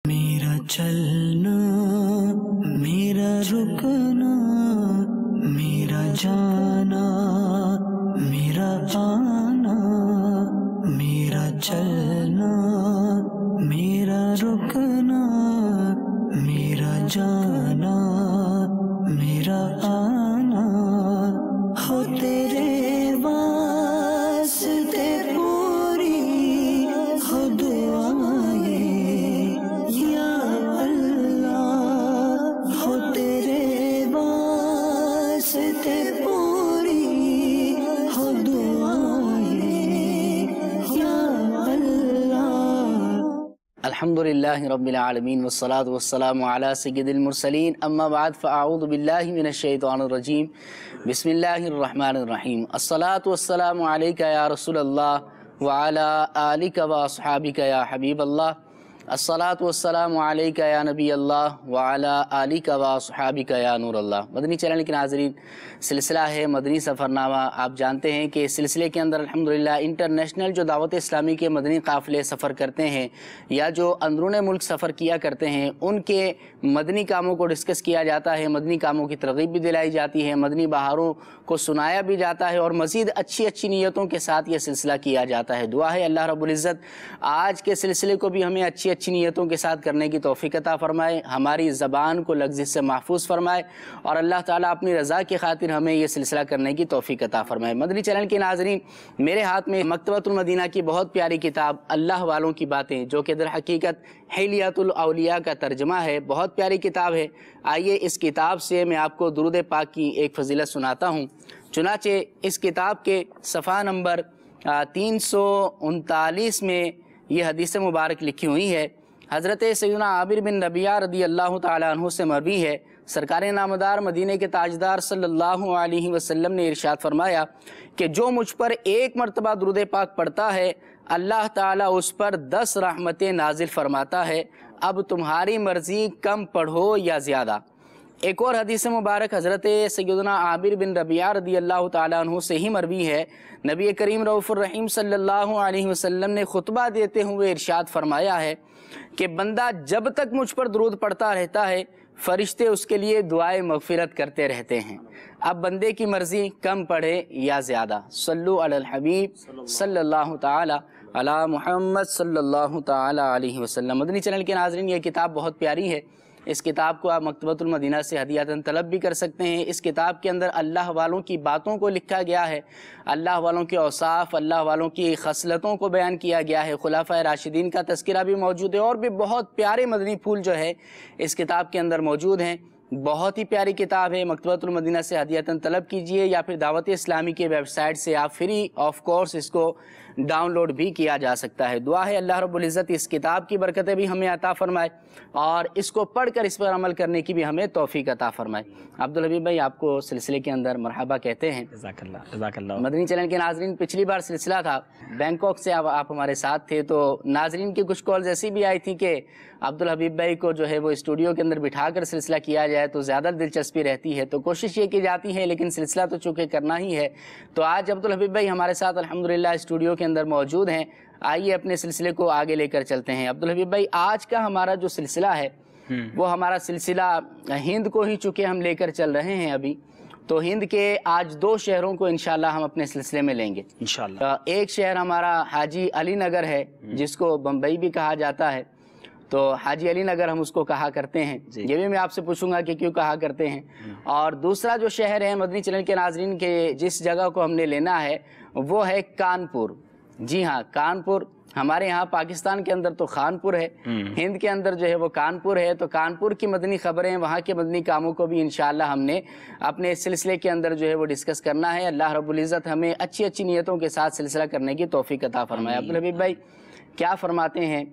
میرا چلنا، میرا رکنا، میرا جانا، میرا آنا، میرا چلنا، میرا رکنا، میرا جانا، میرا آنا، ہو تیرے واسطے پوری ہو دعائیں یا اللہ، ہو تیرے واسطے پوری ہو دعائیں یا اللہ۔ الحمدللہ رب العالمین والصلاة والسلام علی سید المرسلین، اما بعد فاعوذ باللہ من الشیطان الرجیم، بسم اللہ الرحمن الرحیم۔ الصلاة والسلام علیکہ یا رسول اللہ وعلی آلکہ واصحابکہ یا حبیب اللہ۔ الصلاة والسلام علیکہ یا نبی اللہ وعلی آلکہ واصحابکہ یا نور اللہ۔ مدنی چینل کے ناظرین، سلسلہ ہے مدنی سفرنامہ۔ آپ جانتے ہیں کہ اس سلسلے کے اندر الحمدللہ انٹرنیشنل جو دعوت اسلامی کے مدنی قافلے سفر کرتے ہیں یا جو اندرون ملک سفر کیا کرتے ہیں، ان کے مدنی کاموں کو ڈسکس کیا جاتا ہے، مدنی کاموں کی ترغیب بھی دلائی جاتی ہے، مدنی بہاروں کو سنایا بھی جاتا ہے، اور مزید اچھی اچھی نیتوں کے ساتھ یہ سلسلہ کیا جاتا ہے۔ دعا ہے اللہ رب العزت آج کے سلسلے کو بھی ہمیں اچھی اچھی نیتوں کے ساتھ کرنے کی توفیق عطا فرمائے، ہماری زبان کو لغزش سے محفوظ فرمائے، اور اللہ تعالیٰ اپنی رضا کی خاطر ہمیں یہ سلسلہ کرنے کی توفیق عطا فرمائے۔ مدنی چینل کے ناظرین، میرے ہاتھ میں مکتبۃ المدینہ کی بہت پیاری کتاب اللہ والوں کی باتیں، جو کہ در حقیقت حلیۃ الاولیاء کا ترجمہ ہے، بہت پیاری کتاب ہے۔ آئیے اس کتاب سے میں آپ کو درود پاک کی ایک فضیلت سناتا ہوں۔ چنانچہ اس کتاب کے صفحہ نمبر 339 میں یہ حدیث مبارک لکھی ہوئی ہے۔ حضرت سیدنا عابر بن ربیعہ رضی اللہ تعالیٰ عنہ سے مروی ہے، سرکار نامدار مدینہ کے تاجدار صلی اللہ علیہ وسلم نے ارشاد فرمایا کہ جو مجھ پر ایک مرتبہ درود پاک پڑھتا ہے، اللہ تعالیٰ اس پر 10 رحمتیں نازل فرماتا ہے، اب تمہاری مرضی کم پڑھو یا زیادہ۔ ایک اور حدیث مبارک حضرت سیدنا عابر بن ربیعہ رضی اللہ تعالیٰ عنہ سے ہی مروی ہے، نبی کریم رؤوف الرحیم صلی اللہ علیہ وسلم نے خطبہ دیتے ہوئے ارشاد فرمایا ہے کہ بندہ جب تک مجھ پر درود پڑھتا رہتا ہے، فرشتے اس کے لیے دعائے مغفرت کرتے رہتے ہیں، اب بندے کی مرضی کم پڑھے یا زیادہ۔ صلو علی الحبیب صلی اللہ تعالی علی محمد صلی اللہ تعالی علیہ وسلم۔ مدنی چینل کے ناظرین، یہ کتاب بہت پیاری ہے، اس کتاب کو آپ مکتبۃ المدینہ سے ہدیۃً طلب بھی کر سکتے ہیں۔ اس کتاب کے اندر اللہ والوں کی باتوں کو لکھا گیا ہے، اللہ والوں کے اوصاف، اللہ والوں کی خصلتوں کو بیان کیا گیا ہے، خلفائے راشدین کا تذکرہ بھی موجود ہے، اور بھی بہت پیارے مدنی پھول جو ہے اس کتاب کے اندر موجود ہیں۔ بہت ہی پیاری کتاب ہے، مکتبۃ المدینہ سے ہدیۃً طلب کیجئے، یا پھر دعوت اسلامی کے ویب سائٹ سے آپ فری آف کورس اس کو ڈاؤن لوڈ بھی کیا جا سکتا ہے۔ دعا ہے اللہ رب العزت اس کتاب کی برکتیں بھی ہمیں عطا فرمائے، اور اس کو پڑھ کر اس پر عمل کرنے کی بھی ہمیں توفیق عطا فرمائے۔ عبدالحبیب بھائی، آپ کو سلسلے کے اندر مرحبا کہتے ہیں۔ جزاک اللہ، جزاک اللہ۔ مدنی چینل کے ناظرین، پچھلی بار سلسلہ تھا بینکاک سے، آپ ہمارے ساتھ تھے، تو ناظرین کی کچھ کالز ایسی بھی آئی تھیں کہ عبدالحبیب بھائی کو جو ہے وہ اسٹوڈیو کے اندر بٹھا کر سلسلہ کیا جائے تو زیادہ دلچسپی رہتی ہے، تو کوشش یہ کی جاتی ہے، لیکن سلسلہ تو چونکہ کرنا ہی ہے، تو آج عبدالحبیب بھائی ہمارے ساتھ الحمدللہ اسٹوڈیو کے اندر موجود ہیں۔ آئیے اپنے سلسلے کو آگے لے کر چلتے ہیں۔ عبدالحبیب بھائی، آج کا ہمارا جو سلسلہ ہے وہ ہمارا سلسلہ ہند کو ہی چونکہ ہم لے کر چل رہے ہیں ابھی، تو ہند کے آج 2 شہروں کو انشاءاللہ ہم اپنے سلسلے میں لیں گے انشاءاللہ۔ ایک شہر ہمارا حاجی علی نگر ہے، جس کو بمبئی بھی کہا جاتا ہے، تو حاجی علی نگر ہم اس کو کہا کرتے ہیں، یہ بھی میں آپ سے پوچھوں گا کہ کیوں کہا کرتے ہیں۔ اور دوسرا جو شہر ہے مدنی چینل کے ناظرین کے جس جگہ کو ہم نے لینا ہے وہ ہے کانپور۔ جی ہاں، کانپور۔ ہمارے یہاں پاکستان کے اندر تو خانپور ہے، ہند کے اندر جو ہے وہ کانپور ہے، تو کانپور کی مدنی خبریں، وہاں کے مدنی کاموں کو بھی انشاءاللہ ہم نے اپنے سلسلے کے اندر جو ہے وہ ڈسکس کرنا ہے۔ اللہ رب العزت ہمیں اچھی اچھی نیتوں کے ساتھ سلسلہ کرنے کی توفیق عطا فرمائے۔ عبدالحبیب بھائی، کیا فرماتے ہیں؟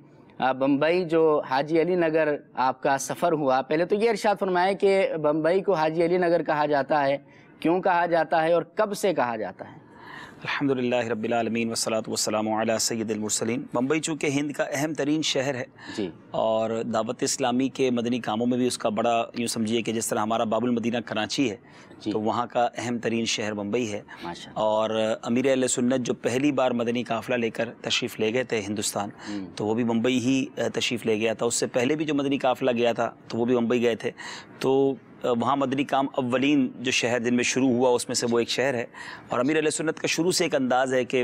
بمبئی جو حاجی علی نگر آپ کا سفر ہوا، پہلے تو یہ ارشاد فرمائے کہ بمبئی کو حاجی علی نگر کہا جاتا ہے، کیوں کہا جاتا ہے اور کب سے کہا جاتا ہے؟ الحمدللہ رب العالمین والصلاة والسلام علی سید المرسلین۔ بمبئی چونکہ ہند کا اہم ترین شہر ہے جی، اور دعوت اسلامی کے مدنی کاموں میں بھی اس کا بڑا یوں سمجھیے کہ جس طرح ہمارا باب المدینہ کراچی ہے جی، تو وہاں کا اہم ترین شہر بمبئی ہے۔ ماشاء اور امیر اہل سنت جو پہلی بار مدنی قافلہ لے کر تشریف لے گئے تھے ہندوستان، تو وہ بھی بمبئی ہی تشریف لے گیا تھا۔ اس سے پہلے بھی جو مدنی قافلہ گیا تھا تو وہ بھی بمبئی گئے تھے۔ تو وہاں مدنی کام اولین جو شہر جن میں شروع ہوا اس میں سے وہ ایک شہر ہے۔ اور امیر اہل سنت کا شروع سے ایک انداز ہے کہ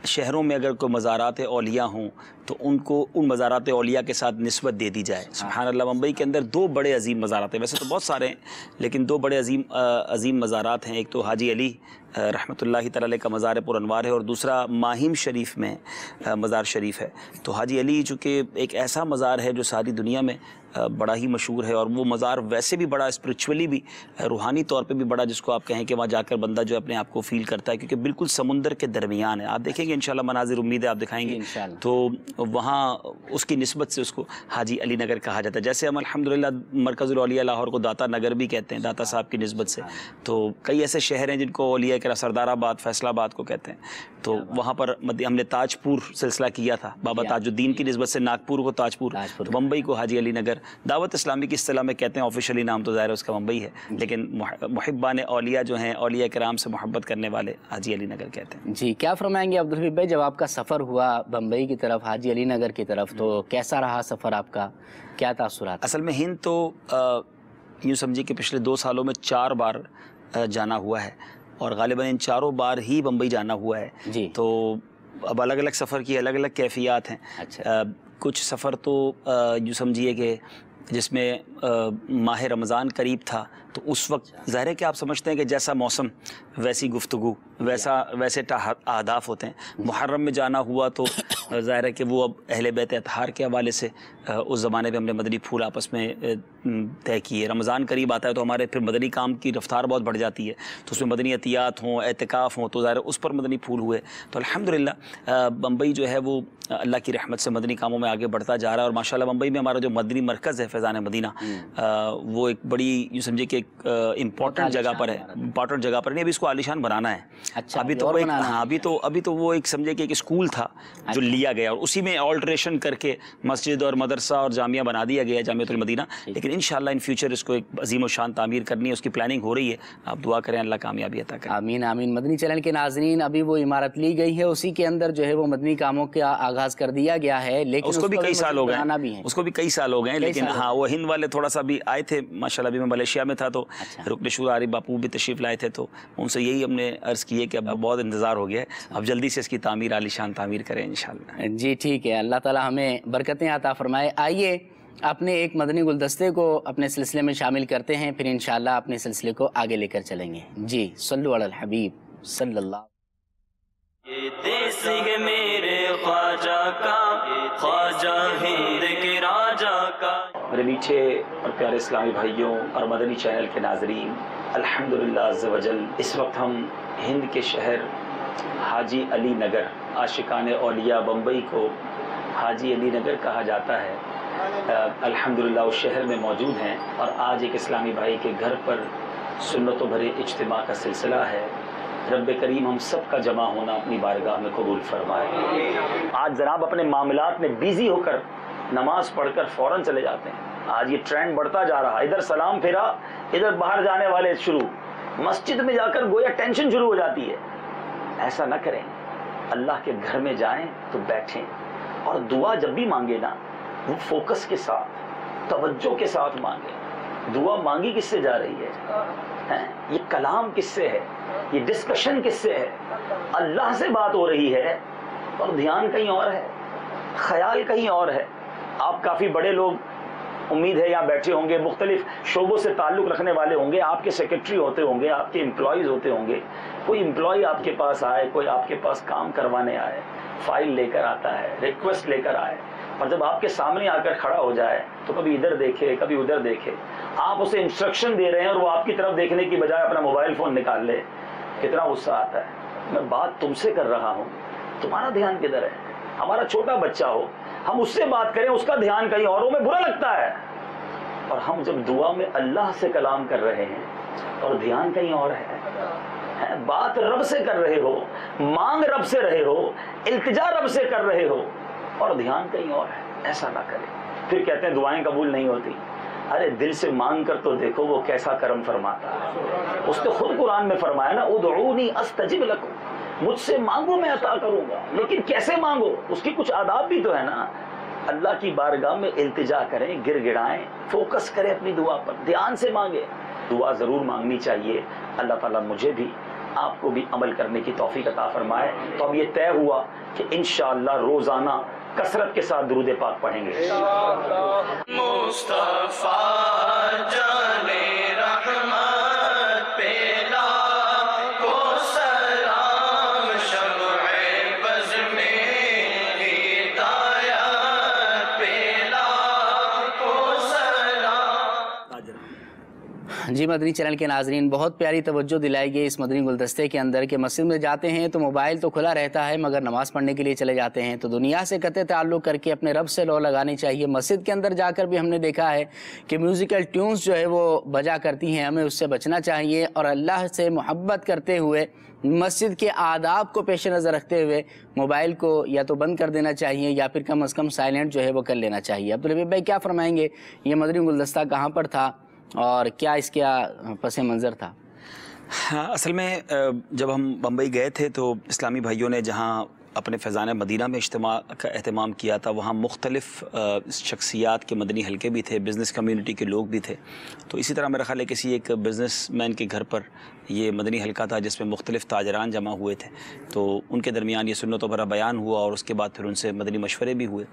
شہروں میں اگر کوئی مزارات اولیاء ہوں تو ان کو ان مزارات اولیاء کے ساتھ نسبت دے دی جائے۔ سبحان اللہ، ممبئی کے اندر دو بڑے عظیم مزارات ہیں، ویسے تو بہت سارے ہیں لیکن دو بڑے عظیم مزارات ہیں۔ ایک تو حاجی علی رحمۃ اللہ تعالی کا مزار پر انوار ہے اور دوسرا ماہیم شریف میں مزار شریف ہے۔ تو حاجی علی چونکہ ایک ایسا مزار ہے جو ساری دنیا میں بڑا ہی مشہور ہے، اور وہ مزار ویسے بھی بڑا اسپرچولی بھی روحانی طور پہ بھی بڑا، جس کو آپ کہیں کہ وہاں جا کر بندہ جو اپنے آپ کو فیل کرتا ہے، کیونکہ بالکل سمندر کے درمیان ہے۔ آپ دیکھیں گے انشاءاللہ مناظر، امید ہے آپ دکھائیں گے، تو وہاں اس کی نسبت سے اس کو حاجی علی نگر کہا جاتا ہے۔ جیسے ہم الحمدللہ مرکز الاولیاء لاہور کو داتا نگر بھی کہتے ہیں، داتا صاحب کی نسبت سے۔ تو کئی ایسے شہر ہیں جن کو اولیاء کرام سردار آباد، فیصل آباد کو کہتے ہیں۔ تو وہاں پر ہم نے تاج پور سلسلہ کیا تھا، بابا تاج الدین کی نسبت سے ناگپور کو تاج پور، بمبئی کو حاجی علی نگر۔ دعوت اسلامی کی اصطلاح میں کہتے ہیں، آفیشلی نام تو ظاہر ہے اس کا بمبئی ہے، لیکن محبان اولیاء جو ہیں، اولیاء کرام سے محبت کرنے والے حاجی علی نگر کہتے ہیں۔ جی، کیا فرمائیں گے عبدالحفیظ بھائی، جب آپ کا سفر ہوا بمبئی کی طرف، حاجی علی نگر کی طرف، تو کیسا رہا سفر آپ کا، کیا تاثرات؟ اصل میں ہند تو یوں سمجھیے کہ پچھلے 2 سالوں میں 4 بار جانا ہوا ہے، اور غالباً ان 4 بار ہی بمبئی جانا ہوا ہے۔ جی، تو اب الگ الگ سفر کی الگ الگ کیفیات ہیں۔ اچھا، کچھ سفر تو یوں سمجھیے کہ جس میں ماہ رمضان قریب تھا تو اس وقت ظاہر ہے کہ آپ سمجھتے ہیں کہ جیسا موسم ویسی گفتگو، ویسے اہداف ہوتے ہیں۔ محرم میں جانا ہوا تو ظاہر ہے کہ وہ اب اہل بیت اطہار کے حوالے سے اس زمانے میں ہم نے مدنی پھول آپس میں طے کیے۔ رمضان قریب آتا ہے تو ہمارے پھر مدنی کام کی رفتار بہت بڑھ جاتی ہے، تو اس میں مدنی عطیات ہوں، اعتکاف ہوں، تو ظاہر ہے اس پر مدنی پھول ہوئے۔ تو الحمدللہ بمبئی جو ہے وہ اللہ کی رحمت سے مدنی کاموں میں آگے بڑھتا جا رہا ہے، اور ماشاءاللہ بمبئی میں ہمارا جو مدنی مرکز ہے فیضان مدینہ، وہ ایک بڑی یوں سمجھے کہ ایک امپورٹنٹ جگہ پر ہے، امپورٹنٹ جگہ پر نہیں، ابھی اس کو عالیشان بنانا ہے۔ اچھا، ابھی تو وہ ایک سمجھے کہ ایک اسکول تھا جو لیا گیا، اور اسی میں آلٹریشن کر کے مسجد اور مدرسہ اور جامعہ بنا دیا گیا، جامعۃ المدینہ۔ لیکن انشاءاللہ ان فیوچر اس کو ایک عظیم و شان تعمیر کرنی ہے، اس کی پلاننگ ہو رہی ہے۔ آپ دعا کریں اللہ کامیابی عطا کرے۔ آمین آمین۔ مدنی چینل کے ناظرین، ابھی وہ عمارت لی گئی ہے، اسی کے اندر جو ہے وہ مدنی کاموں کا آغاز کر دیا گیا ہے، لیکن اس کو بھی کئی سال ہو گئے ہیں، اس کو بھی کئی سال ہو گئے ہیں، لیکن ہاں وہ ہند والے تھوڑا سا بھی آئے تھے ماشاءاللہ۔ ابھی میں ملیشیا میں تھا تو رکن شورا عارف باپو بھی تشریف لائے تھے، تو ان سے یہی ہم نے عرض کی ہے کہ اب بہت انتظار ہو گیا ہے، اب جلدی سے اس کی تعمیر عالیشان تعمیر کریں انشاءاللہ۔ جی ٹھیک ہے، اللہ تعالی ہمیں برکتیں عطا فرمائے۔ آئیے اپنے ایک مدنی گلدستے کو اپنے سلسلے میں شامل کرتے ہیں، پھر انشاءاللہ اپنے سلسلے کو آگے لے کر چلیں گے۔ جی، صلو علی الحبیب صلی اللہ۔ یہ دیس ہے میرے خواجہ کا، خواجہ ہند کے راجہ کا۔ میرے میٹھے اور پیارے اسلامی بھائیوں اور مدنی چینل کے ناظرین، الحمدللہ عز و جل اس وقت ہم ہند کے شہر حاجی علی نگر، عاشقان اولیاء بمبئی کو حاجی علی نگر کہا جاتا ہے، الحمدللہ اس شہر میں موجود ہیں، اور آج ایک اسلامی بھائی کے گھر پر سنتوں بھرے اجتماع کا سلسلہ ہے۔ رب کریم ہم سب کا جمع ہونا اپنی بارگاہ میں قبول فرمائے۔ آج جناب اپنے معاملات میں بیزی ہو کر نماز پڑھ کر فوراً چلے جاتے ہیں، آج یہ ٹرینڈ بڑھتا جا رہا ہے، ادھر سلام پھیرا، ادھر باہر جانے والے شروع، مسجد میں جا کر گویا ٹینشن شروع ہو جاتی ہے۔ ایسا نہ کریں، اللہ کے گھر میں جائیں تو بیٹھیں، اور دعا جب بھی مانگے نا وہ فوکس کے ساتھ، توجہ کے ساتھ مانگیں۔ دعا مانگی کس سے جا رہی ہے؟ یہ کلام کس سے ہے؟ یہ ڈسکشن کس سے ہے؟ اللہ سے بات ہو رہی ہے اور دھیان کہیں اور ہے، خیال کہیں اور ہے۔ آپ کافی بڑے لوگ امید ہے یہاں بیٹھے ہوں گے، مختلف شعبوں سے تعلق رکھنے والے ہوں گے، آپ کے سیکرٹری ہوتے ہوں گے، آپ کے امپلائیز ہوتے ہوں گے، کوئی امپلائی آپ کے پاس آئے، کوئی آپ کے پاس کام کروانے آئے، فائل لے کر آتا ہے، ریکویسٹ لے کر آئے، اور جب آپ کے سامنے آ کر کھڑا ہو جائے تو کبھی ادھر دیکھے کبھی ادھر دیکھے، آپ اسے انسٹرکشن دے رہے ہیں اور وہ آپ کی طرف دیکھنے کی بجائے اپنا موبائل فون نکال لے، کتنا غصہ آتا ہے۔ میں بات تم سے کر رہا ہوں، تمہارا دھیان کدھر ہے؟ ہمارا چھوٹا بچہ ہو، ہم اس سے بات کریں، اس کا دھیان کہیں اور ہو، میں برا لگتا ہے۔ اور ہم جب دعا میں اللہ سے کلام کر رہے ہیں اور دھیان کہیں اور بات رب سے کر رہے ہو، مانگ رب سے رہے ہو، التجا رب سے کر رہے ہو اور دھیان کہیں اور ہے، ایسا نہ کرے۔ پھر کہتے ہیں دعائیں قبول نہیں ہوتی، ارے دل سے مانگ کر تو دیکھو وہ کیسا کرم فرماتا ہے۔ اس نے خود قرآن میں فرمایا نا ادعونی استجب لکم، مجھ سے مانگو میں عطا کروں گا، لیکن کیسے مانگو، اس کی کچھ آداب بھی تو ہے نا۔ اللہ کی بارگاہ میں التجا کریں، گر گڑائیں، فوکس کریں اپنی دعا پر، دھیان سے مانگیں۔ دعا ضرور مانگنی چاہیے۔ اللہ تعالیٰ مجھے بھی آپ کو بھی عمل کرنے کی توفیق عطا فرمائے۔ تو اب یہ طے ہوا کہ انشاءاللہ روزانہ کثرت کے ساتھ درود پاک پڑھیں گے۔ مصطفیٰ جانے رحمت پہ لاکھوں سلام، شمع بز میں ہدایت پہ لاکھوں سلام۔ جی مدنی چینل کے ناظرین، بہت پیاری توجہ دلائی گئی اس مدنی گلدستے کے اندر کہ مسجد میں جاتے ہیں تو موبائل تو کھلا رہتا ہے مگر نماز پڑھنے کے لیے چلے جاتے ہیں، تو دنیا سے قطع تعلق کر کے اپنے رب سے لو لگانی چاہیے۔ مسجد کے اندر جا کر بھی ہم نے دیکھا ہے کہ میوزیکل ٹیونز جو ہے وہ بجا کرتی ہیں، ہمیں اس سے بچنا چاہیے اور اللہ سے محبت کرتے ہوئے مسجد کے آداب کو پیش نظر رکھتے ہوئے موبائل کو یا تو بند کر دینا چاہیے یا پھر کم از کم سائلنٹ جو ہے وہ کر لینا چاہیے۔ عبدالحبیب بھائی کیا فرمائیں گے، یہ مدنی گلدستہ کہاں پر تھا اور کیا اس کا پس منظر تھا؟ اصل میں جب ہم بمبئی گئے تھے تو اسلامی بھائیوں نے جہاں اپنے فیضان مدینہ میں اجتماع کا اہتمام کیا تھا، وہاں مختلف شخصیات کے مدنی حلقے بھی تھے، بزنس کمیونٹی کے لوگ بھی تھے۔ تو اسی طرح میرا خیال ہے کسی ایک بزنس مین کے گھر پر یہ مدنی حلقہ تھا جس میں مختلف تاجران جمع ہوئے تھے، تو ان کے درمیان یہ سنتوں پر بیان ہوا اور اس کے بعد پھر ان سے مدنی مشورے بھی ہوئے۔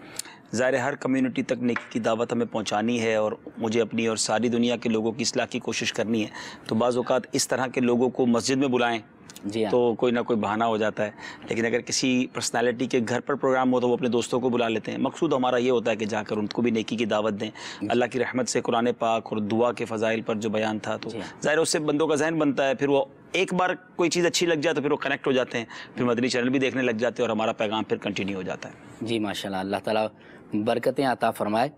ظاہر ہر کمیونٹی تک نیکی کی دعوت ہمیں پہنچانی ہے اور مجھے اپنی اور ساری دنیا کے لوگوں کی اصلاح کی کوشش کرنی ہے، تو بعض اوقات اس طرح کے لوگوں کو مسجد میں بلائیں جی ہاں، تو کوئی نہ کوئی بہانہ ہو جاتا ہے، لیکن اگر کسی پرسنالٹی کے گھر پر پروگرام ہو تو وہ اپنے دوستوں کو بلا لیتے ہیں۔ مقصود ہمارا یہ ہوتا ہے کہ جا کر ان کو بھی نیکی کی دعوت دیں۔ اللہ کی رحمت سے قرآن پاک اور دعا کے فضائل پر جو بیان تھا تو ظاہر اس سے بندوں کا ذہن بنتا ہے، پھر وہ ایک بار کوئی چیز اچھی لگ جائے تو پھر وہ کنیکٹ ہو جاتے ہیں، پھر مدنی چینل بھی دیکھنے لگ جاتے ہیں اور ہمارا پیغام پھر کنٹینیو ہو جاتا ہے۔ جی ماشاءاللہ، اللہ تعالیٰ برکتیں عطا فرمائے۔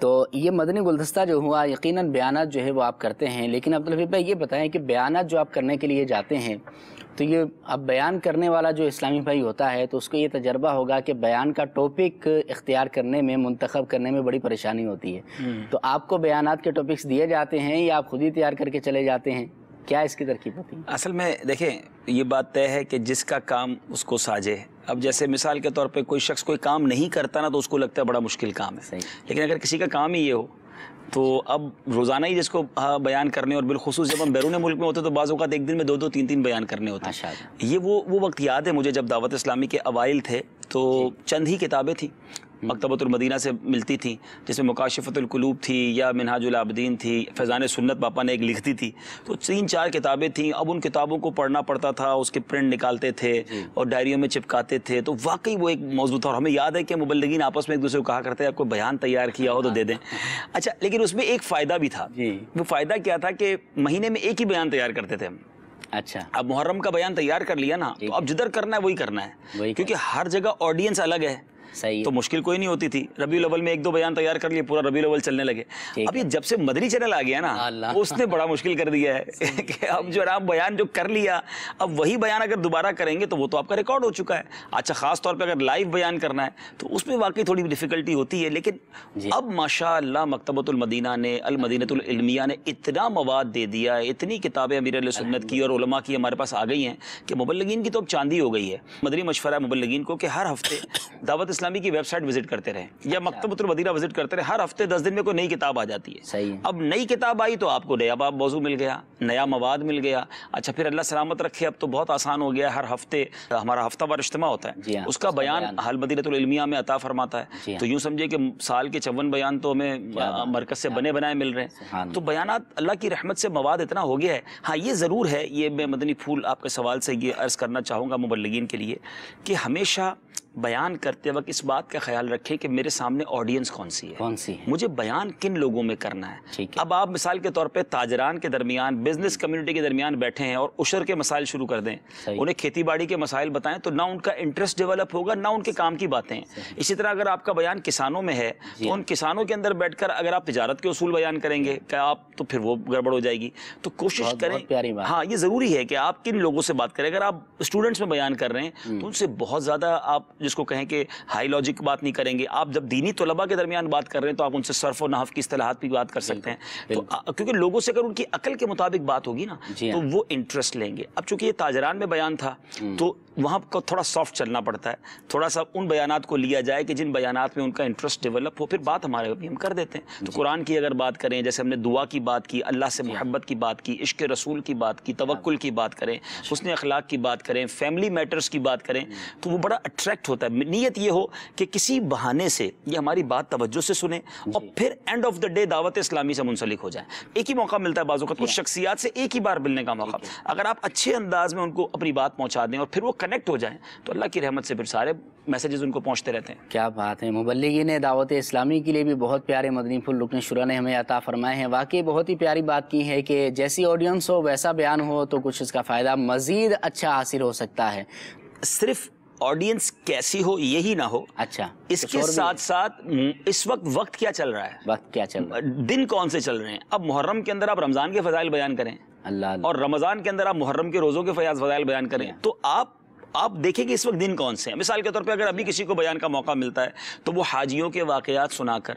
تو یہ مدنی گلدستہ جو ہوا یقیناً بیانات جو ہے وہ آپ کرتے ہیں، لیکن عبدالحبیب بھائی یہ بتائیں کہ بیانات جو آپ کرنے کے لیے جاتے ہیں تو یہ اب بیان کرنے والا جو اسلامی بھائی ہوتا ہے تو اس کو یہ تجربہ ہوگا کہ بیان کا ٹاپک اختیار کرنے میں، منتخب کرنے میں بڑی پریشانی ہوتی ہے، تو آپ کو بیانات کے ٹاپکس دیے جاتے ہیں یا آپ خود ہی تیار کر کے چلے جاتے ہیں؟ کیا اس کی ترکیب ہوتی ہے؟ اصل میں دیکھیں یہ بات طے ہے کہ جس کا کام اس کو ساجے۔ اب جیسے مثال کے طور پہ کوئی شخص کوئی کام نہیں کرتا نا تو اس کو لگتا ہے بڑا مشکل کام ہے، لیکن اگر کسی کا کام ہی یہ ہو تو اب روزانہ ہی جس کو بیان کرنے، اور بالخصوص جب ہم بیرون ملک میں ہوتے تو بعض اوقات ایک دن میں 2 3 بیان کرنے ہوتے ہیں۔ یہ وہ وقت یاد ہے مجھے جب دعوت اسلامی کے اوائل تھے تو چند ہی کتابیں تھیں مکتبۃ المدینہ سے ملتی تھیں، جس میں مکاشفۃ القلوب تھی یا منہاج العابدین تھی، فیضان سنت پاپا نے ایک لکھتی تھی، تو 3 4 کتابیں تھیں۔ اب ان کتابوں کو پڑھنا پڑتا تھا، اس کے پرنٹ نکالتے تھے اور ڈائریوں میں چپکاتے تھے، تو واقعی وہ ایک موضوع تھا۔ اور ہمیں یاد ہے کہ مبلغین آپس میں ایک دوسرے کو کہا کرتے ہیں آپ کوئی بیان تیار کیا ہو تو دے دیں۔ اچھا، لیکن اس میں ایک فائدہ بھی تھا۔ وہ فائدہ کیا تھا کہ مہینے میں ایک ہی بیان تیار کرتے تھے ہم۔ اچھا، اب محرم کا بیان تیار کر لیا نا تو اب جدھر کرنا ہے وہی کرنا ہے، کیونکہ ہر جگہ آڈینس الگ ہے، تو مشکل کوئی نہیں ہوتی تھی۔ ربیع الاول میں 1 2 بیان تیار کر لیے، پورا ربیع الاول چلنے لگے۔ اب یہ جب سے مدنی چینل آ گیا نا اس نے بڑا مشکل کر دیا ہے کہ اب جو آپ بیان جو کر لیا اب وہی بیان اگر دوبارہ کریں گے تو وہ تو آپ کا ریکارڈ ہو چکا ہے۔ اچھا، خاص طور پہ اگر لائیو بیان کرنا ہے تو اس میں واقعی تھوڑی ڈیفیکلٹی ہوتی ہے، لیکن اب ماشاءاللہ مکتبۃ المدینہ نے، المدینۃ العلمیہ نے اتنا مواد دے دیا ہے، اتنی کتابیں امیر اہل سنت کی اور علماء کی ہمارے پاس آ گئی ہیں کہ مبلغین کی تو اب چاندی ہو گئی ہے۔ مدنی مشورہ ہے مبلغین کو کہ ہر ہفتے دعوت اسلامی کی ویب سائٹ وزٹ کرتے رہیں یا مکتبۃ المدینہ وزٹ کرتے رہیں، ہر ہفتے 10 دن میں کوئی نئی کتاب آ جاتی ہے۔ اب نئی کتاب آئی تو آپ کو نیا موضوع مل گیا، نیا مواد مل گیا۔ اچھا، پھر اللہ سلامت رکھے اب تو بہت آسان ہو گیا، ہر ہفتے ہمارا ہفتہ وار اجتماع ہوتا ہے، اس کا بیان المدینۃ العلمیہ میں عطا فرماتا ہے، تو یوں سمجھے کہ سال کے 54 بیان تو ہمیں مرکز سے بنے بنائے مل رہے ہیں۔ تو بیانات اللہ کی رحمت سے مواد اتنا ہو گیا ہے۔ ہاں یہ ضرور ہے، یہ میں مدنی پھول آپ کے سوال سے یہ عرض کرنا چاہوں گا مبلغین کے لیے کہ ہمیشہ بیان کرتے وقت اس بات کا خیال رکھیں کہ میرے سامنے آڈینس کون سی ہے، مجھے بیان کن لوگوں میں کرنا ہے۔ اب آپ مثال کے طور پہ تاجران کے درمیان، بزنس کمیونٹی کے درمیان بیٹھے ہیں اور عشر کے مسائل شروع کر دیں، انہیں کھیتی باڑی کے مسائل بتائیں تو نہ ان کا انٹرسٹ ڈیولپ ہوگا، نہ ان کے کام کی باتیں۔ اسی طرح اگر آپ کا بیان کسانوں میں ہے تو ان کسانوں کے اندر بیٹھ کر اگر آپ تجارت کے اصول بیان کریں گے کہ آپ تو پھر وہ گڑبڑ ہو جائے گی۔ تو کوشش کریں، ہاں یہ ضروری ہے کہ آپ کن لوگوں سے بات کریں۔ اگر آپ اسٹوڈنٹس میں بیان کر رہے ہیں تو ان سے بہت زیادہ آپ جس کو کہیں کہ ہائی لاجک بات نہیں کریں گے۔ آپ جب دینی طلباء کے درمیان بات کر رہے ہیں تو آپ ان سے صرف و نحو کی اصطلاحات بھی بات کر سکتے ہیں، تو کیونکہ لوگوں سے اگر ان کی عقل کے مطابق بات ہوگی نا تو وہ انٹرسٹ لیں گے۔ اب چونکہ یہ تاجران میں بیان تھا تو وہاں کو تھوڑا سافٹ چلنا پڑتا ہے، تھوڑا سا ان بیانات کو لیا جائے کہ جن بیانات میں ان کا انٹرسٹ ڈیولپ ہو، پھر بات ہمارے بھی ہم کر دیتے ہیں۔ تو قرآن کی اگر بات کریں، جیسے ہم نے دعا کی بات کی، اللہ سے محبت کی بات کی، عشق رسول کی بات کی، توکل کی بات کریں، حسن اخلاق کی بات کریں، فیملی میٹرز کی بات کریں، تو وہ بڑا اٹریکٹ ہوتا ہے۔ نیت یہ ہو کہ کسی بہانے سے یہ ہماری بات توجہ سے سنیں اور پھر اینڈ آف دا ڈے دعوت اسلامی سے منسلک ہو جائیں۔ ایک ہی موقع ملتا ہے بعض اوقات، کچھ شخصیات سے ایک ہی بار ملنے کا موقع، اگر آپ اچھے انداز میں ان کو اپنی بات پہنچا دیں اور پھر وہ کنیکٹ ہو جائیں تو اللہ کی رحمت سے پھر سارے میسیجز ان کو پہنچتے رہتے ہیں۔ کیا بات ہے، مبلغین دعوت اسلامی کے لیے بھی بہت پیارے مدنی پھول رکن شورا نے ہمیں عطا فرمائے ہیں۔ واقعی بہت ہی پیاری بات کی ہے کہ جیسی آڈینس ہو ویسا بیان ہو تو کچھ اس کا فائدہ مزید اچھا حاصل ہو سکتا ہے۔ صرف آڈینس کیسی ہو یہی نہ ہو، اچھا اس کے ساتھ ساتھ اس وقت کیا چل رہا ہے، وقت کیا چل رہا ہے، دن کون سے چل رہے ہیں۔ اب محرم کے اندر آپ رمضان کے فضائل بیان کریں اور رمضان کے اندر آپ محرم کے روزوں کے فضائل بیان کریں تو آپ دیکھیں کہ اس وقت دن کون سے ہیں۔ مثال کے طور پہ اگر ابھی کسی کو بیان کا موقع ملتا ہے تو وہ حاجیوں کے واقعات سنا کر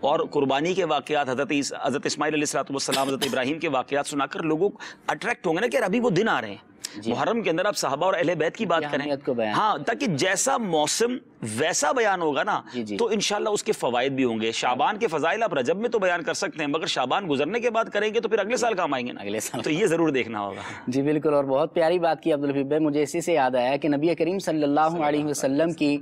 اور قربانی کے واقعات، حضرت اسماعیل علیہ السلام، حضرت ابراہیم کے واقعات سنا کر لوگوں اٹریکٹ ہوں گے نا کہ ابھی وہ دن آ رہے ہیں۔ محرم کے اندر آپ صحابہ اور اہل بیت کی بات کریں، ہاں، تاکہ جیسا موسم ویسا بیان ہوگا نا تو انشاءاللہ اس کے فوائد بھی ہوں گے۔ شعبان کے فضائل آپ رجب میں تو بیان کر سکتے ہیں مگر شعبان گزرنے کے بعد کریں گے تو پھر اگلے سال کام آئیں گے نا، اگلے سال، تو یہ ضرور دیکھنا ہوگا۔ جی بالکل، اور بہت پیاری بات کی عبدالحفیظ بھائی، مجھے اسی سے یاد آیا کہ نبی کریم صلی اللہ علیہ وسلم کی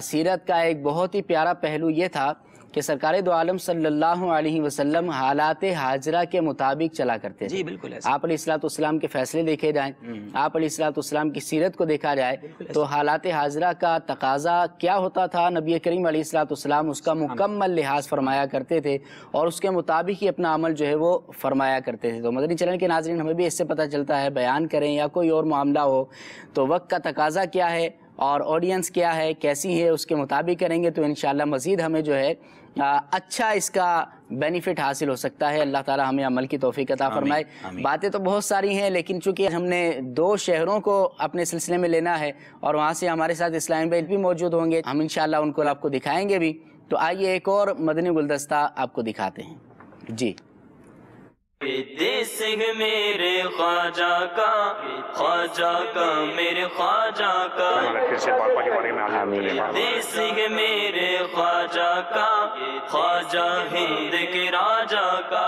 سیرت کا ایک بہت ہی پیارا پہلو یہ تھا کہ سرکار دو عالم صلی اللہ علیہ وسلم حالات حاضرہ کے مطابق چلا کرتے تھے۔ جی بالکل، آپ علیہ السلام کے فیصلے دیکھے جائیں، آپ علیہ السلام کی سیرت کو دیکھا جائے تو حالات حاضرہ کا تقاضا کیا ہوتا تھا، نبی کریم علیہ السلام اس کا مکمل لحاظ فرمایا کرتے تھے اور اس کے مطابق ہی اپنا عمل جو ہے وہ فرمایا کرتے تھے۔ تو مدنی چینل کے ناظرین، ہمیں بھی اس سے پتہ چلتا ہے بیان کریں یا کوئی اور معاملہ ہو تو وقت کا تقاضا کیا ہے اور آڈینس کیا ہے، کیسی ہے، اس کے مطابق کریں گے تو انشاءاللہ مزید ہمیں جو ہے اچھا اس کا بینیفٹ حاصل ہو سکتا ہے۔ اللہ تعالی ہمیں عمل کی توفیق عطا فرمائے۔ باتیں تو بہت ساری ہیں لیکن چونکہ ہم نے 2 شہروں کو اپنے سلسلے میں لینا ہے اور وہاں سے ہمارے ساتھ اسلام بھائی بھی موجود ہوں گے، ہم انشاءاللہ ان کو آپ کو دکھائیں گے بھی، تو آئیے ایک اور مدنی گلدستہ آپ کو دکھاتے ہیں۔ جی دیس ہے میرے خواجہ کا، خواجہ کا میرے خواجہ کا، دیس ہے میرے خواجہ کا، خواجہ ہند کے راجہ کا۔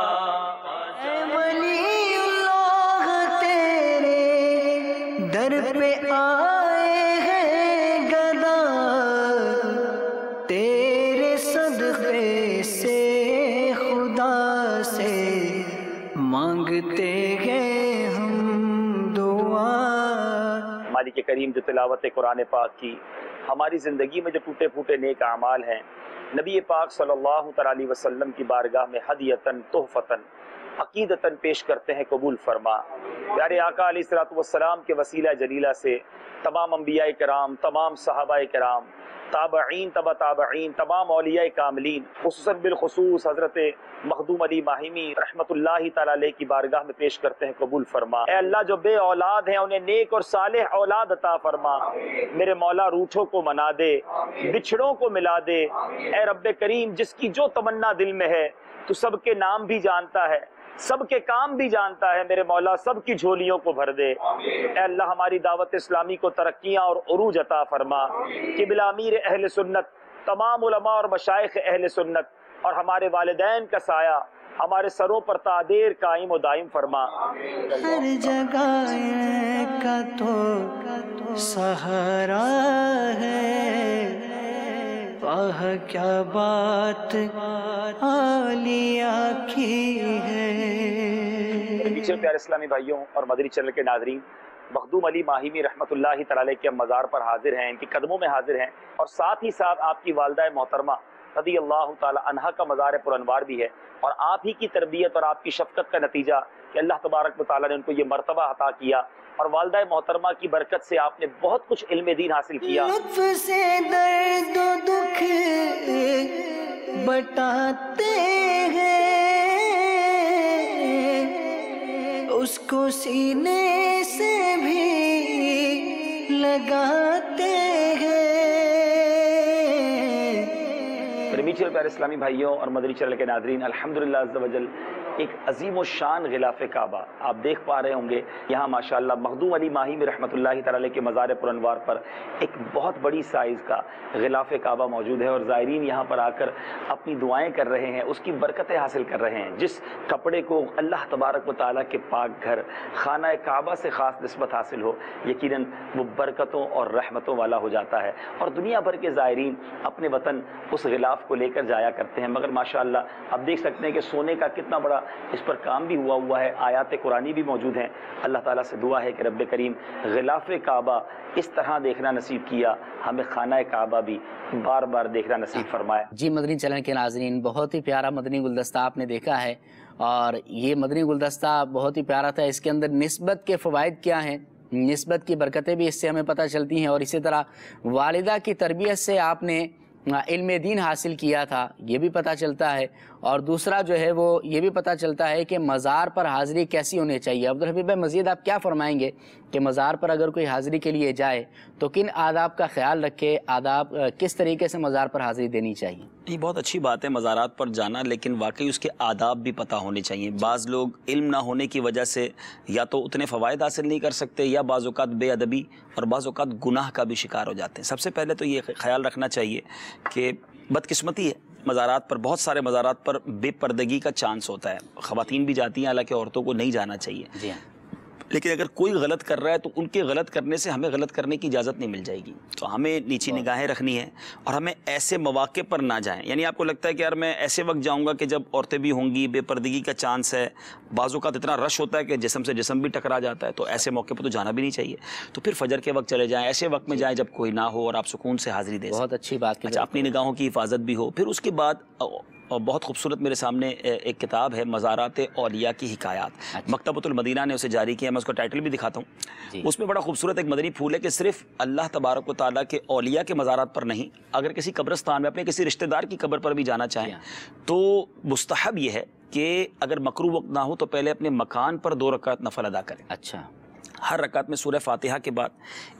اے ولی اللہ تیرے در پہ آئے ہیں گدا، تیرے صدقے سے خدا سے مانگتے ہیں ہم دعا۔ مالک کریم جو تلاوت قرآن پاک کی ہماری زندگی میں جو ٹوٹے پھوٹے نیک اعمال ہیں، نبی پاک صلی اللہ تعالیٰ علیہ وسلم کی بارگاہ میں ہدیتاً تحفتاً عقیدتاً پیش کرتے ہیں، قبول فرما۔ پیارے آقا علیہ السلام کے وسیلہ جلیلہ سے تمام انبیاء کرام، تمام صحابہ کرام، تابعین، تبع تابعین، تمام اولیاء کاملین، خصوصاً بالخصوص حضرت مخدوم علی ماہمی رحمت اللہ تعالیٰ علیہ کی بارگاہ میں پیش کرتے ہیں، قبول فرما۔ اے اللہ جو بے اولاد ہیں انہیں نیک اور صالح اولاد عطا فرما۔ میرے مولا روٹھوں کو منا دے، بچھڑوں کو ملا دے۔ اے رب کریم جس کی جو تمنا دل میں ہے تو سب کے نام بھی جانتا ہے، سب کے کام بھی جانتا ہے، میرے مولا سب کی جھولیوں کو بھر دے۔ اے اللہ ہماری دعوت اسلامی کو ترقیاں اور عروج عطا فرما۔ قبلہ امیر اہل سنت، تمام علماء اور مشائخ اہل سنت اور ہمارے والدین کا سایہ ہمارے سروں پر تا دیر قائم و دائم فرما۔ ہر جگہ کا تو سہارا ہے، واہ کیا بات عالیہ کی ہے۔ پیچھے پیارے اسلامی بھائیوں اور مدنی چینل کے ناظرین، مخدوم علی ماہمی رحمۃ اللہ تعالی کے مزار پر حاضر ہیں، ان کے قدموں میں حاضر ہیں، اور ساتھ ہی ساتھ آپ کی والدہ محترمہ رضی اللہ تعالی عنہا کا مزار پر انوار بھی ہے، اور آپ ہی کی تربیت اور آپ کی شفقت کا نتیجہ کہ اللہ تبارک و تعالی نے ان کو یہ مرتبہ عطا کیا، اور والدہ محترمہ کی برکت سے آپ نے بہت کچھ علم دین حاصل کیا۔ لطف سے درد و دکھ بٹاتے ہیں، اس کو سینے سے بھی لگاتے ہیں۔ میٹھے اور پیارے اسلامی بھائیوں اور مدنی چینل کے ناظرین، الحمدللہ عز و جل ایک عظیم و شان غلاف کعبہ آپ دیکھ پا رہے ہوں گے یہاں ماشاءاللہ مخدوم علی ماہمی رحمۃ اللہ تعالی کے مزار پر انوار پر ایک بہت بڑی سائز کا غلاف کعبہ موجود ہے، اور زائرین یہاں پر آ کر اپنی دعائیں کر رہے ہیں، اس کی برکتیں حاصل کر رہے ہیں۔ جس کپڑے کو اللہ تبارک و تعالیٰ کے پاک گھر خانہ کعبہ سے خاص نسبت حاصل ہو، یقیناً وہ برکتوں اور رحمتوں والا ہو جاتا ہے، اور دنیا بھر کے زائرین اپنے وطن اس غلاف کو لے کر جایا کرتے ہیں۔ مگر ماشاءاللہ آپ دیکھ سکتے ہیں کہ سونے کا کتنا بڑا اس پر کام بھی ہوا ہے، آیات قرآنی بھی موجود ہیں۔ اللہ تعالیٰ سے دعا ہے کہ رب کریم غلاف کعبہ اس طرح دیکھنا نصیب کیا، ہمیں خانہ کعبہ بھی بار بار دیکھنا نصیب فرمائے۔ جی مدنی چینل کے ناظرین، بہت ہی پیارا مدنی گلدستہ آپ نے دیکھا ہے، اور یہ مدنی گلدستہ بہت ہی پیارا تھا۔ اس کے اندر نسبت کے فوائد کیا ہیں، نسبت کی برکتیں بھی اس سے ہمیں پتہ چلتی ہیں، اور اسی طرح والدہ کی تربیت سے آپ نے علم دین حاصل کیا تھا یہ بھی پتہ چلتا ہے، اور دوسرا جو ہے وہ یہ بھی پتہ چلتا ہے کہ مزار پر حاضری کیسی ہونی چاہیے۔ عبدالحبیب بھائی مزید آپ کیا فرمائیں گے کہ مزار پر اگر کوئی حاضری کے لیے جائے تو کن آداب کا خیال رکھے، آداب کس طریقے سے مزار پر حاضری دینی چاہیے؟ یہ بہت اچھی بات ہے مزارات پر جانا، لیکن واقعی اس کے آداب بھی پتہ ہونے چاہیے۔ بعض لوگ علم نہ ہونے کی وجہ سے یا تو اتنے فوائد حاصل نہیں کر سکتے، یا بعض اوقات بے ادبی اور بعض اوقات گناہ کا بھی شکار ہو جاتے ہیں۔ سب سے پہلے تو یہ خیال رکھنا چاہیے کہ بدقسمتی ہے، مزارات پر بہت سارے مزارات پر بے پردگی کا چانس ہوتا ہے، خواتین بھی جاتی ہیں، حالانکہ عورتوں کو نہیں جانا چاہیے، جی ہاں، لیکن اگر کوئی غلط کر رہا ہے تو ان کے غلط کرنے سے ہمیں غلط کرنے کی اجازت نہیں مل جائے گی، تو ہمیں نیچی نگاہیں رکھنی ہے، اور ہمیں ایسے مواقع پر نہ جائیں۔ یعنی آپ کو لگتا ہے کہ یار میں ایسے وقت جاؤں گا کہ جب عورتیں بھی ہوں گی، بے پردگی کا چانس ہے، بعض اوقات اتنا رش ہوتا ہے کہ جسم سے جسم بھی ٹکرا جاتا ہے، تو ایسے موقع پر تو جانا بھی نہیں چاہیے۔ تو پھر فجر کے وقت چلے جائیں، ایسے وقت میں جائیں جب کوئی نہ ہو اور آپ سکون سے حاضری دے سکیں۔ بہت اچھی بات، اچھا، اپنی نگاہوں کی حفاظت بھی ہو۔ پھر اس کے بعد بہت خوبصورت میرے سامنے ایک کتاب ہے مزارات اولیاء کی حکایات، مکتبۃ المدینہ نے اسے جاری کیا، میں اس کا ٹائٹل بھی دکھاتا ہوں۔ اس میں بڑا خوبصورت ایک مدنی پھول ہے کہ صرف اللہ تبارک و تعالیٰ کے اولیاء کے مزارات پر نہیں، اگر کسی قبرستان میں اپنے کسی رشتہ دار کی قبر پر بھی جانا چاہیں تو مستحب یہ ہے کہ اگر مکروہ وقت نہ ہو تو پہلے اپنے مکان پر 2 رکعت نفل ادا کریں۔ اچھا، ہر رکعت میں سورہ فاتحہ کے بعد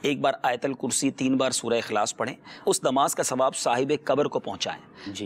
1 بار آیت الکرسی، 3 بار سورہ اخلاص پڑھیں۔ اس نماز کا ثواب صاحب قبر کو پہنچائیں۔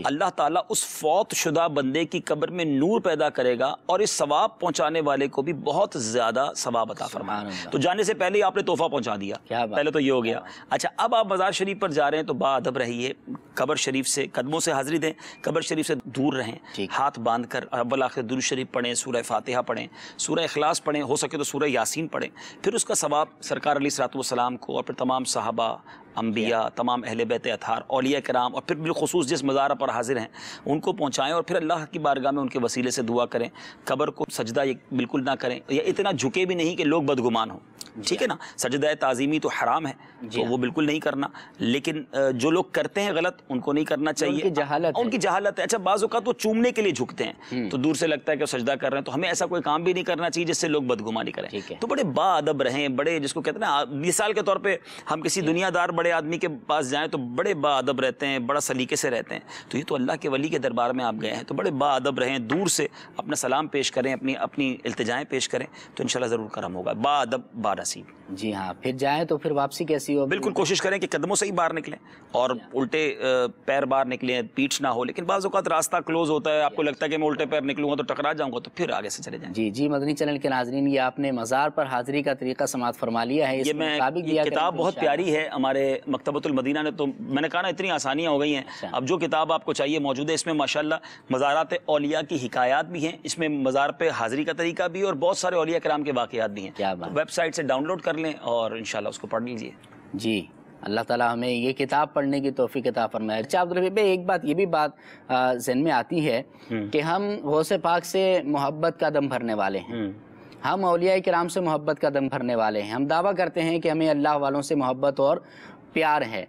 اللہ تعالیٰ اس فوت شدہ بندے کی قبر میں نور پیدا کرے گا، اور اس ثواب پہنچانے والے کو بھی بہت زیادہ ثواب عطا فرمائے۔ تو جانے سے پہلے ہی آپ نے تحفہ پہنچا دیا، پہلے تو یہ ہو گیا۔ اچھا، اب آپ مزار شریف پر جا رہے ہیں تو باادب رہیے، قبر شریف سے قدموں سے حاضری دیں، قبر شریف سے دور رہیں، ہاتھ باندھ کر اول آخر درود شریف پڑھیں، سورہ فاتحہ پڑھیں، سورہ اخلاص پڑھیں، ہو سکے تو سورہ یاسین پڑھیں۔ پھر اس کا ثواب سرکار علیہ الصلوۃ والسلام کو اور پھر تمام صحابہ، انبیاء، تمام اہل بیت اطہار، اولیاء کرام، اور پھر بالخصوص جس مزار پر حاضر ہیں ان کو پہنچائیں، اور پھر اللہ کی بارگاہ میں ان کے وسیلے سے دعا کریں۔ قبر کو سجدہ بالکل نہ کریں، یا اتنا جھکے بھی نہیں کہ لوگ بدگمان ہوں، ٹھیک ہے نا۔ سجدہ تعظیمی تو حرام ہے، تو وہ بالکل نہیں کرنا، لیکن جو لوگ کرتے ہیں غلط ان کو نہیں کرنا چاہیے، ان کی جہالت ہے۔ اچھا، بعض اوقات وہ چومنے کے لیے جھکتے ہیں تو دور سے لگتا ہے کہ وہ سجدہ کر رہے ہیں، تو ہمیں ایسا کوئی کام بھی نہیں کرنا چاہیے جس سے لوگ بدگمانی کریں۔ تو بڑے با ادب رہیں، بڑے جس کو کہتے ہیں نا، مثال کے طور پہ ہم کسی دنیا دار بڑے آدمی کے پاس جائیں تو بڑے با ادب رہتے ہیں، بڑا سلیقے سے رہتے ہیں، تو یہ تو اللہ کے ولی کے دربار میں آپ گئے ہیں، تو بڑے با ادب رہیں، دور سے اپنا سلام پیش کریں، اپنی التجائیں پیش کریں، تو انشاءاللہ ضرور کرم ہوگا۔ با ادب با نصیب۔ جی ہاں، پھر جائیں تو پھر واپسی کیسی ہو؟ بالکل کوشش کریں کہ قدموں سے ہی باہر نکلیں، اور الٹے پیر باہر نکلیں، پیٹھ نہ ہو، لیکن بعض اوقات راستہ کلوز ہوتا ہے، آپ کو لگتا ہے کہ میں الٹے پیر نکلوں گا تو ٹکرا جاؤں گا، تو پھر آگے سے چلے جائیں۔ جی مدنی چینل کے ناظرین، یہ آپ نے مزار پر حاضری کا طریقہ سماعت فرما لیا ہے۔ یہ کتاب بہت پیاری ہے ہمارے مکتبۃ المدینہ نے، تو میں نے کہا نا اتنی آسانیاں ہو گئی ہیں، اب جو کتاب آپ کو چاہیے موجود ہے۔ اس میں ماشاءاللہ مزارات اولیاء کی حکایات بھی ہیں، اس میں مزار پہ حاضری کا طریقہ بھی، اور بہت سارے اولیاء کرام کے واقعات بھی ہیں۔ ویب سائٹ سے ڈاؤن لوڈ کر لیں اور انشاءاللہ اس کو پڑھ لیجیے۔ جی، اللہ تعالیٰ ہمیں یہ کتاب پڑھنے کی توفیق عطا فرمائے۔ اچھا عبدالحبیب، ایک بات یہ بھی ذہن میں آتی ہے کہ ہم غوث پاک سے محبت کا دم بھرنے والے ہیں، ہم اولیاء کرام سے محبت کا دم بھرنے والے ہیں، ہم دعویٰ کرتے ہیں کہ ہمیں اللہ والوں سے محبت اور پیار ہے،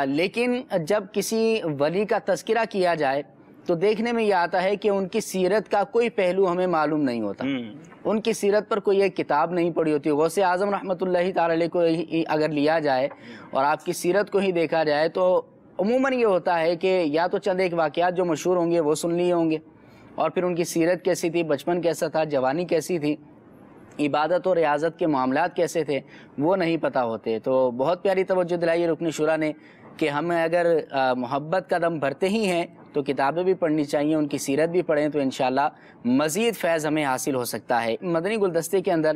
لیکن جب کسی ولی کا تذکرہ کیا جائے تو دیکھنے میں یہ آتا ہے کہ ان کی سیرت کا کوئی پہلو ہمیں معلوم نہیں ہوتا، ان کی سیرت پر کوئی ایک کتاب نہیں پڑھی ہوتی۔ غوث اعظم رحمۃ اللہ تعالی علیہ کو اگر لیا جائے اور آپ کی سیرت کو ہی دیکھا جائے تو عموماً یہ ہوتا ہے کہ یا تو چند ایک واقعات جو مشہور ہوں گے وہ سن لیے ہوں گے، اور پھر ان کی سیرت کیسی تھی، بچپن کیسا تھا، جوانی کیسی تھی، عبادت اور ریاضت کے معاملات کیسے تھے، وہ نہیں پتہ ہوتے۔ تو بہت پیاری توجہ دلائی رکن شورا نے کہ ہم اگر محبت کا دم بھرتے ہی ہیں تو کتابیں بھی پڑھنی چاہیے، ان کی سیرت بھی پڑھیں تو انشاءاللہ مزید فیض ہمیں حاصل ہو سکتا ہے۔ مدنی گلدستے کے اندر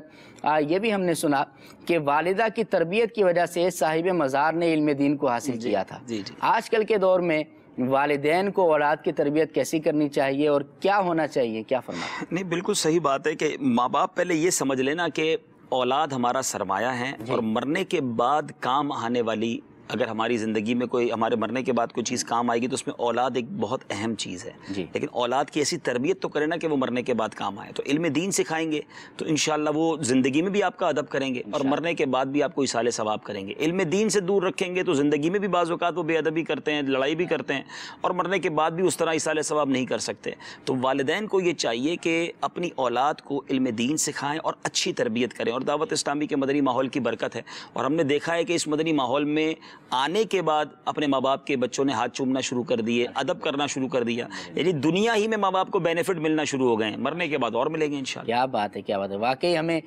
یہ بھی ہم نے سنا کہ والدہ کی تربیت کی وجہ سے صاحب مزار نے علم دین کو حاصل کیا تھا۔ آج کل کے دور میں والدین کو اولاد کی تربیت کیسی کرنی چاہیے اور کیا ہونا چاہیے، کیا فرمائیں؟ نہیں، بالکل صحیح بات ہے کہ ماں باپ پہلے یہ سمجھ لینا کہ اولاد ہمارا سرمایہ ہے، اور مرنے کے بعد کام آنے والی، اگر ہماری زندگی میں کوئی ہمارے مرنے کے بعد کوئی چیز کام آئے گی تو اس میں اولاد ایک بہت اہم چیز ہے، لیکن اولاد کی ایسی تربیت تو کرے نا کہ وہ مرنے کے بعد کام آئے۔ تو علم دین سکھائیں گے تو انشاءاللہ وہ زندگی میں بھی آپ کا ادب کریں گے اور مرنے کے بعد بھی آپ کو ایصال ثواب کریں گے۔ علم دین سے دور رکھیں گے تو زندگی میں بھی بعض اوقات وہ بے ادبی کرتے ہیں، لڑائی بھی کرتے ہیں، اور مرنے کے بعد بھی اس طرح ایصال ثواب نہیں کر سکتے۔ تو والدین کو یہ چاہیے کہ اپنی اولاد کو علم دین سکھائیں اور اچھی تربیت کریں، اور دعوت اسلامی کے مدنی ماحول کی برکت ہے، اور ہم نے دیکھا ہے کہ اس مدنی ماحول میں آنے کے بعد اپنے ماں باپ کے بچوں نے ہاتھ چومنا شروع کر دیے، ادب کرنا شروع کر دیا، یعنی دنیا ہی میں ماں باپ کو بینیفٹ ملنا شروع ہو گئے ہیں، مرنے کے بعد اور ملیں گے انشاءاللہ۔ کیا بات ہے، کیا بات ہے، واقعی ہمیں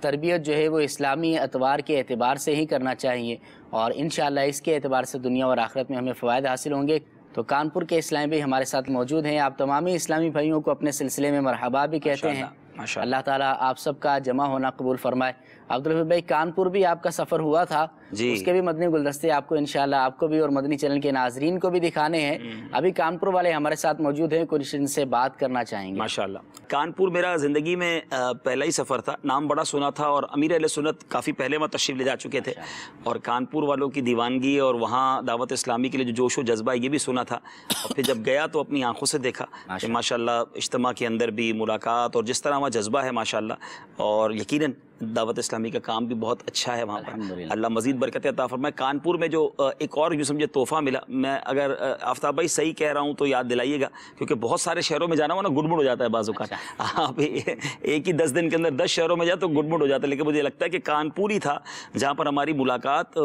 تربیت جو ہے وہ اسلامی اعتبار کے اعتبار سے ہی کرنا چاہیے، اور انشاءاللہ اس کے اعتبار سے دنیا اور آخرت میں ہمیں فوائد حاصل ہوں گے۔ تو کانپور کے اسلامی بھائی ہمارے ساتھ موجود ہیں، آپ تمامی اسلامی بھائیوں کو اپنے سلسلے میں مرحبا بھی کہتے ہیں۔ اللہ تعالیٰ آپ سب کا جمع ہونا قبول فرمائے۔ عبدالحفیظ بھائی، کانپور بھی آپ کا سفر ہوا تھا، اس کے بھی مدنی گلدستے آپ کو انشاءاللہ، آپ کو بھی اور مدنی چینل کے ناظرین کو بھی دکھانے ہیں۔ ابھی کانپور والے ہمارے ساتھ موجود ہیں، کچھ ان سے بات کرنا چاہیں گے۔ ماشاءاللہ، کانپور میرا زندگی میں پہلا ہی سفر تھا، نام بڑا سنا تھا، اور امیر اہل سنت کافی پہلے وہاں تشریف لے جا چکے تھے، اور کانپور والوں کی دیوانگی اور وہاں دعوت اسلامی کے لیے جو جوش و جذبہ ہے یہ بھی سنا تھا، اور پھر جب گیا تو اپنی آنکھوں سے دیکھا کہ ماشاءاللہ اجتماع کے اندر بھی ملاقات اور جس طرح وہاں جذبہ ہے ماشاءاللہ، اور یقیناً دعوت اسلامی کا کام بھی بہت اچھا ہے وہاں پر، اللہ مزید برکت عطا فرمائے۔ کانپور میں جو ایک اور یوں سمجھے تحفہ ملا، میں اگر آفتاب بھائی صحیح کہہ رہا ہوں تو یاد دلائیے گا، کیونکہ بہت سارے شہروں میں جانا ہوا نا گڑبڑ ہو جاتا ہے بعض اوقات، آپ ایک ہی 10 دن کے اندر 10 شہروں میں جائے تو گڑبڑ ہو جاتا ہے، لیکن مجھے لگتا ہے کہ کانپور ہی تھا جہاں پر ہماری ملاقات،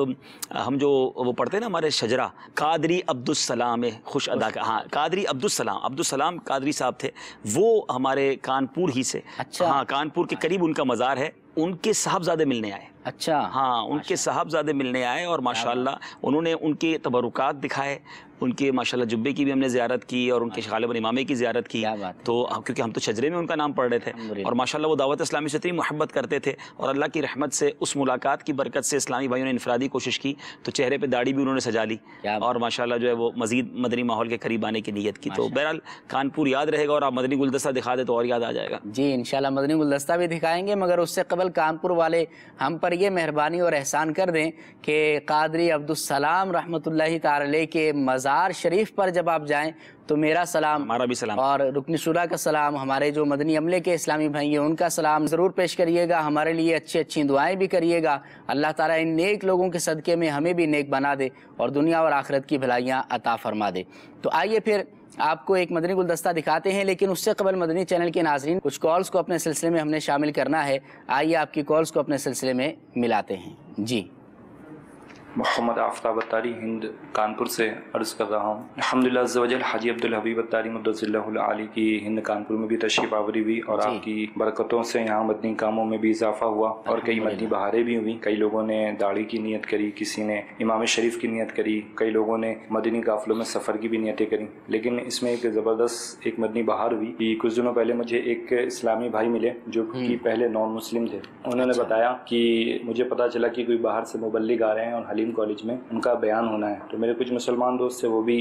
ہم جو وہ پڑھتے ہیں نا ہمارے شجرہ، قادری عبدالسلام خوش ادا کا، ہاں قادری عبدالسلام قادری صاحب تھے، وہ ہمارے کانپور ہی سے، ہاں کانپور کے قریب ان کا مزار ہے، ان کے صاحبزادے ملنے آئے، اچھا ہاں ان کے صاحبزادے ملنے آئے، اور ماشاءاللہ انہوں نے ان کے تبرکات دکھائے، ان کے ماشاءاللہ جبے کی بھی ہم نے زیارت کی، اور ان کے غالباً امامے کی زیارت کی، تو کیونکہ ہم تو شجرے میں ان کا نام پڑھ رہے تھے، اور ماشاءاللہ وہ دعوت اسلامی سے اتنی محبت کرتے تھے، اور اللہ کی رحمت سے اس ملاقات کی برکت سے اسلامی بھائیوں نے انفرادی کوشش کی تو چہرے پہ داڑھی بھی انہوں نے سجا لی، اور ماشاءاللہ جو ہے وہ مزید مدنی ماحول کے قریب آنے کی نیت کی۔ تو بہرحال کانپور یاد رہے گا، اور آپ مدنی گلدستہ دکھا دے تو اور یاد آ جائے گا۔ جی انشاءاللہ مدنی گلدستہ بھی دکھائیں گے، مگر اس سے قبل کانپور والے ہم پر یہ مہربانی اور احسان کر دیں کہ قادری عبدالسلام رحمۃ اللہ تعالی علیہ کے مزار شریف پر جب آپ جائیں تو میرا سلام، ہمارا بھی سلام، اور رکن شورا کا سلام، ہمارے جو مدنی عملے کے اسلامی بھائی ہیں ان کا سلام ضرور پیش کریے گا، ہمارے لیے اچھی دعائیں بھی کریے گا۔ اللہ تعالیٰ ان نیک لوگوں کے صدقے میں ہمیں بھی نیک بنا دے اور دنیا اور آخرت کی بھلائیاں عطا فرما دے۔ تو آئیے پھر آپ کو ایک مدنی گلدستہ دکھاتے ہیں، لیکن اس سے قبل مدنی چینل کے ناظرین کچھ کالز کو اپنے سلسلے میں ہم نے شامل کرنا ہے، آئیے آپ کی کالز کو اپنے سلسلے میں ملاتے ہیں۔ جی محمد آفتاب اتاری ہند کانپور سے عرض کر رہا ہوں، الحمدللہ عز و جل حاجی عبدالحبیب اتاری مدثر اللہ العالی کی ہند کانپور میں بھی تشریف آوری ہوئی، اور آپ کی برکتوں سے یہاں مدنی کاموں میں بھی اضافہ ہوا، اور کئی مدنی بہاریں بھی ہوئیں، کئی لوگوں نے داڑھی کی نیت کری، کسی نے امام شریف کی نیت کری، کئی لوگوں نے مدنی قافلوں میں سفر کی بھی نیتیں کریں، لیکن اس میں ایک زبردست ایک مدنی بہار ہوئی کہ کچھ دنوں پہلے مجھے ایک اسلامی بھائی ملے جو کہ پہلے نان مسلم تھے، انہوں نے بتایا کہ مجھے پتا چلا کہ کوئی باہر سے مبلغ آ رہے ہیں اور تعلیم کالج میں ان کا بیان ہونا ہے، تو میرے کچھ مسلمان دوست تھے وہ بھی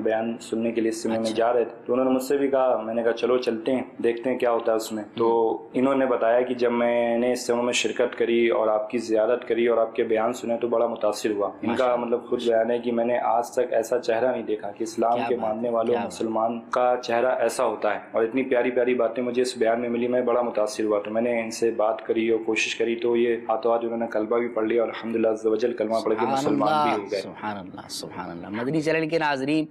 بیان سننے کے لیے اجتماع میں جا رہے تھے، تو انہوں نے مجھ سے بھی کہا، میں نے کہا چلو چلتے ہیں دیکھتے ہیں کیا ہوتا ہے اس میں۔ تو انہوں نے بتایا کہ جب میں نے اجتماع میں شرکت کری اور آپ کی زیارت کری اور آپ کے بیان سنے تو بڑا متاثر ہوا۔ ان کا مطلب خود بیان ہے کہ میں نے آج تک ایسا چہرہ نہیں دیکھا کہ اسلام کے ماننے والوں مسلمان کا چہرہ ایسا ہوتا ہے، اور اتنی پیاری پیاری باتیں مجھے اس بیان میں ملی، میں بڑا متاثر ہوا۔ تو میں نے ان سے بات کری اور کوشش کری، تو یہ ہاتھوں ہاتھ انہوں نے کلمہ بھی پڑھ لیا اور الحمدللہ عز و جل کلمہ پڑھ کے مسلمان بھی ہو گئے۔ سبحان اللہ سبحان اللہ۔ مدنی چینل کے ناظرین،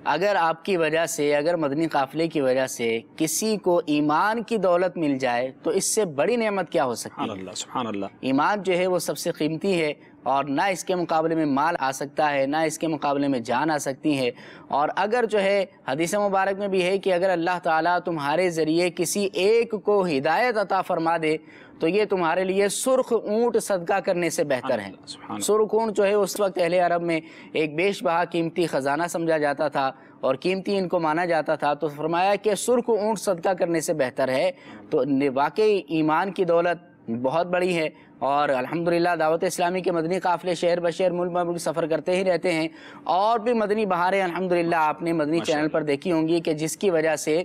اگر آپ کی وجہ سے، اگر مدنی قافلے کی وجہ سے کسی کو ایمان کی دولت مل جائے تو اس سے بڑی نعمت کیا ہو سکتی ہے؟ سبحان اللہ۔ ایمان جو ہے وہ سب سے قیمتی ہے، اور نہ اس کے مقابلے میں مال آ سکتا ہے، نہ اس کے مقابلے میں جان آ سکتی ہے۔ اور اگر جو ہے حدیث مبارک میں بھی ہے کہ اگر اللہ تعالیٰ تمہارے ذریعے کسی ایک کو ہدایت عطا فرما دے تو یہ تمہارے لیے سرخ اونٹ صدقہ کرنے سے بہتر ہے۔ سرخ اونٹ جو ہے اس وقت اہل عرب میں ایک بیش بہا قیمتی خزانہ سمجھا جاتا تھا اور قیمتی ان کو مانا جاتا تھا، تو فرمایا کہ سرخ اونٹ صدقہ کرنے سے بہتر ہے۔ تو واقعی ایمان کی دولت بہت بڑی ہے، اور الحمدللہ دعوت اسلامی کے مدنی قافلے شہر بشہر ملک ملک سفر کرتے ہی رہتے ہیں، اور بھی مدنی بہاریں الحمدللہ آپ نے مدنی چینل پر دیکھی ہوں گی کہ جس کی وجہ سے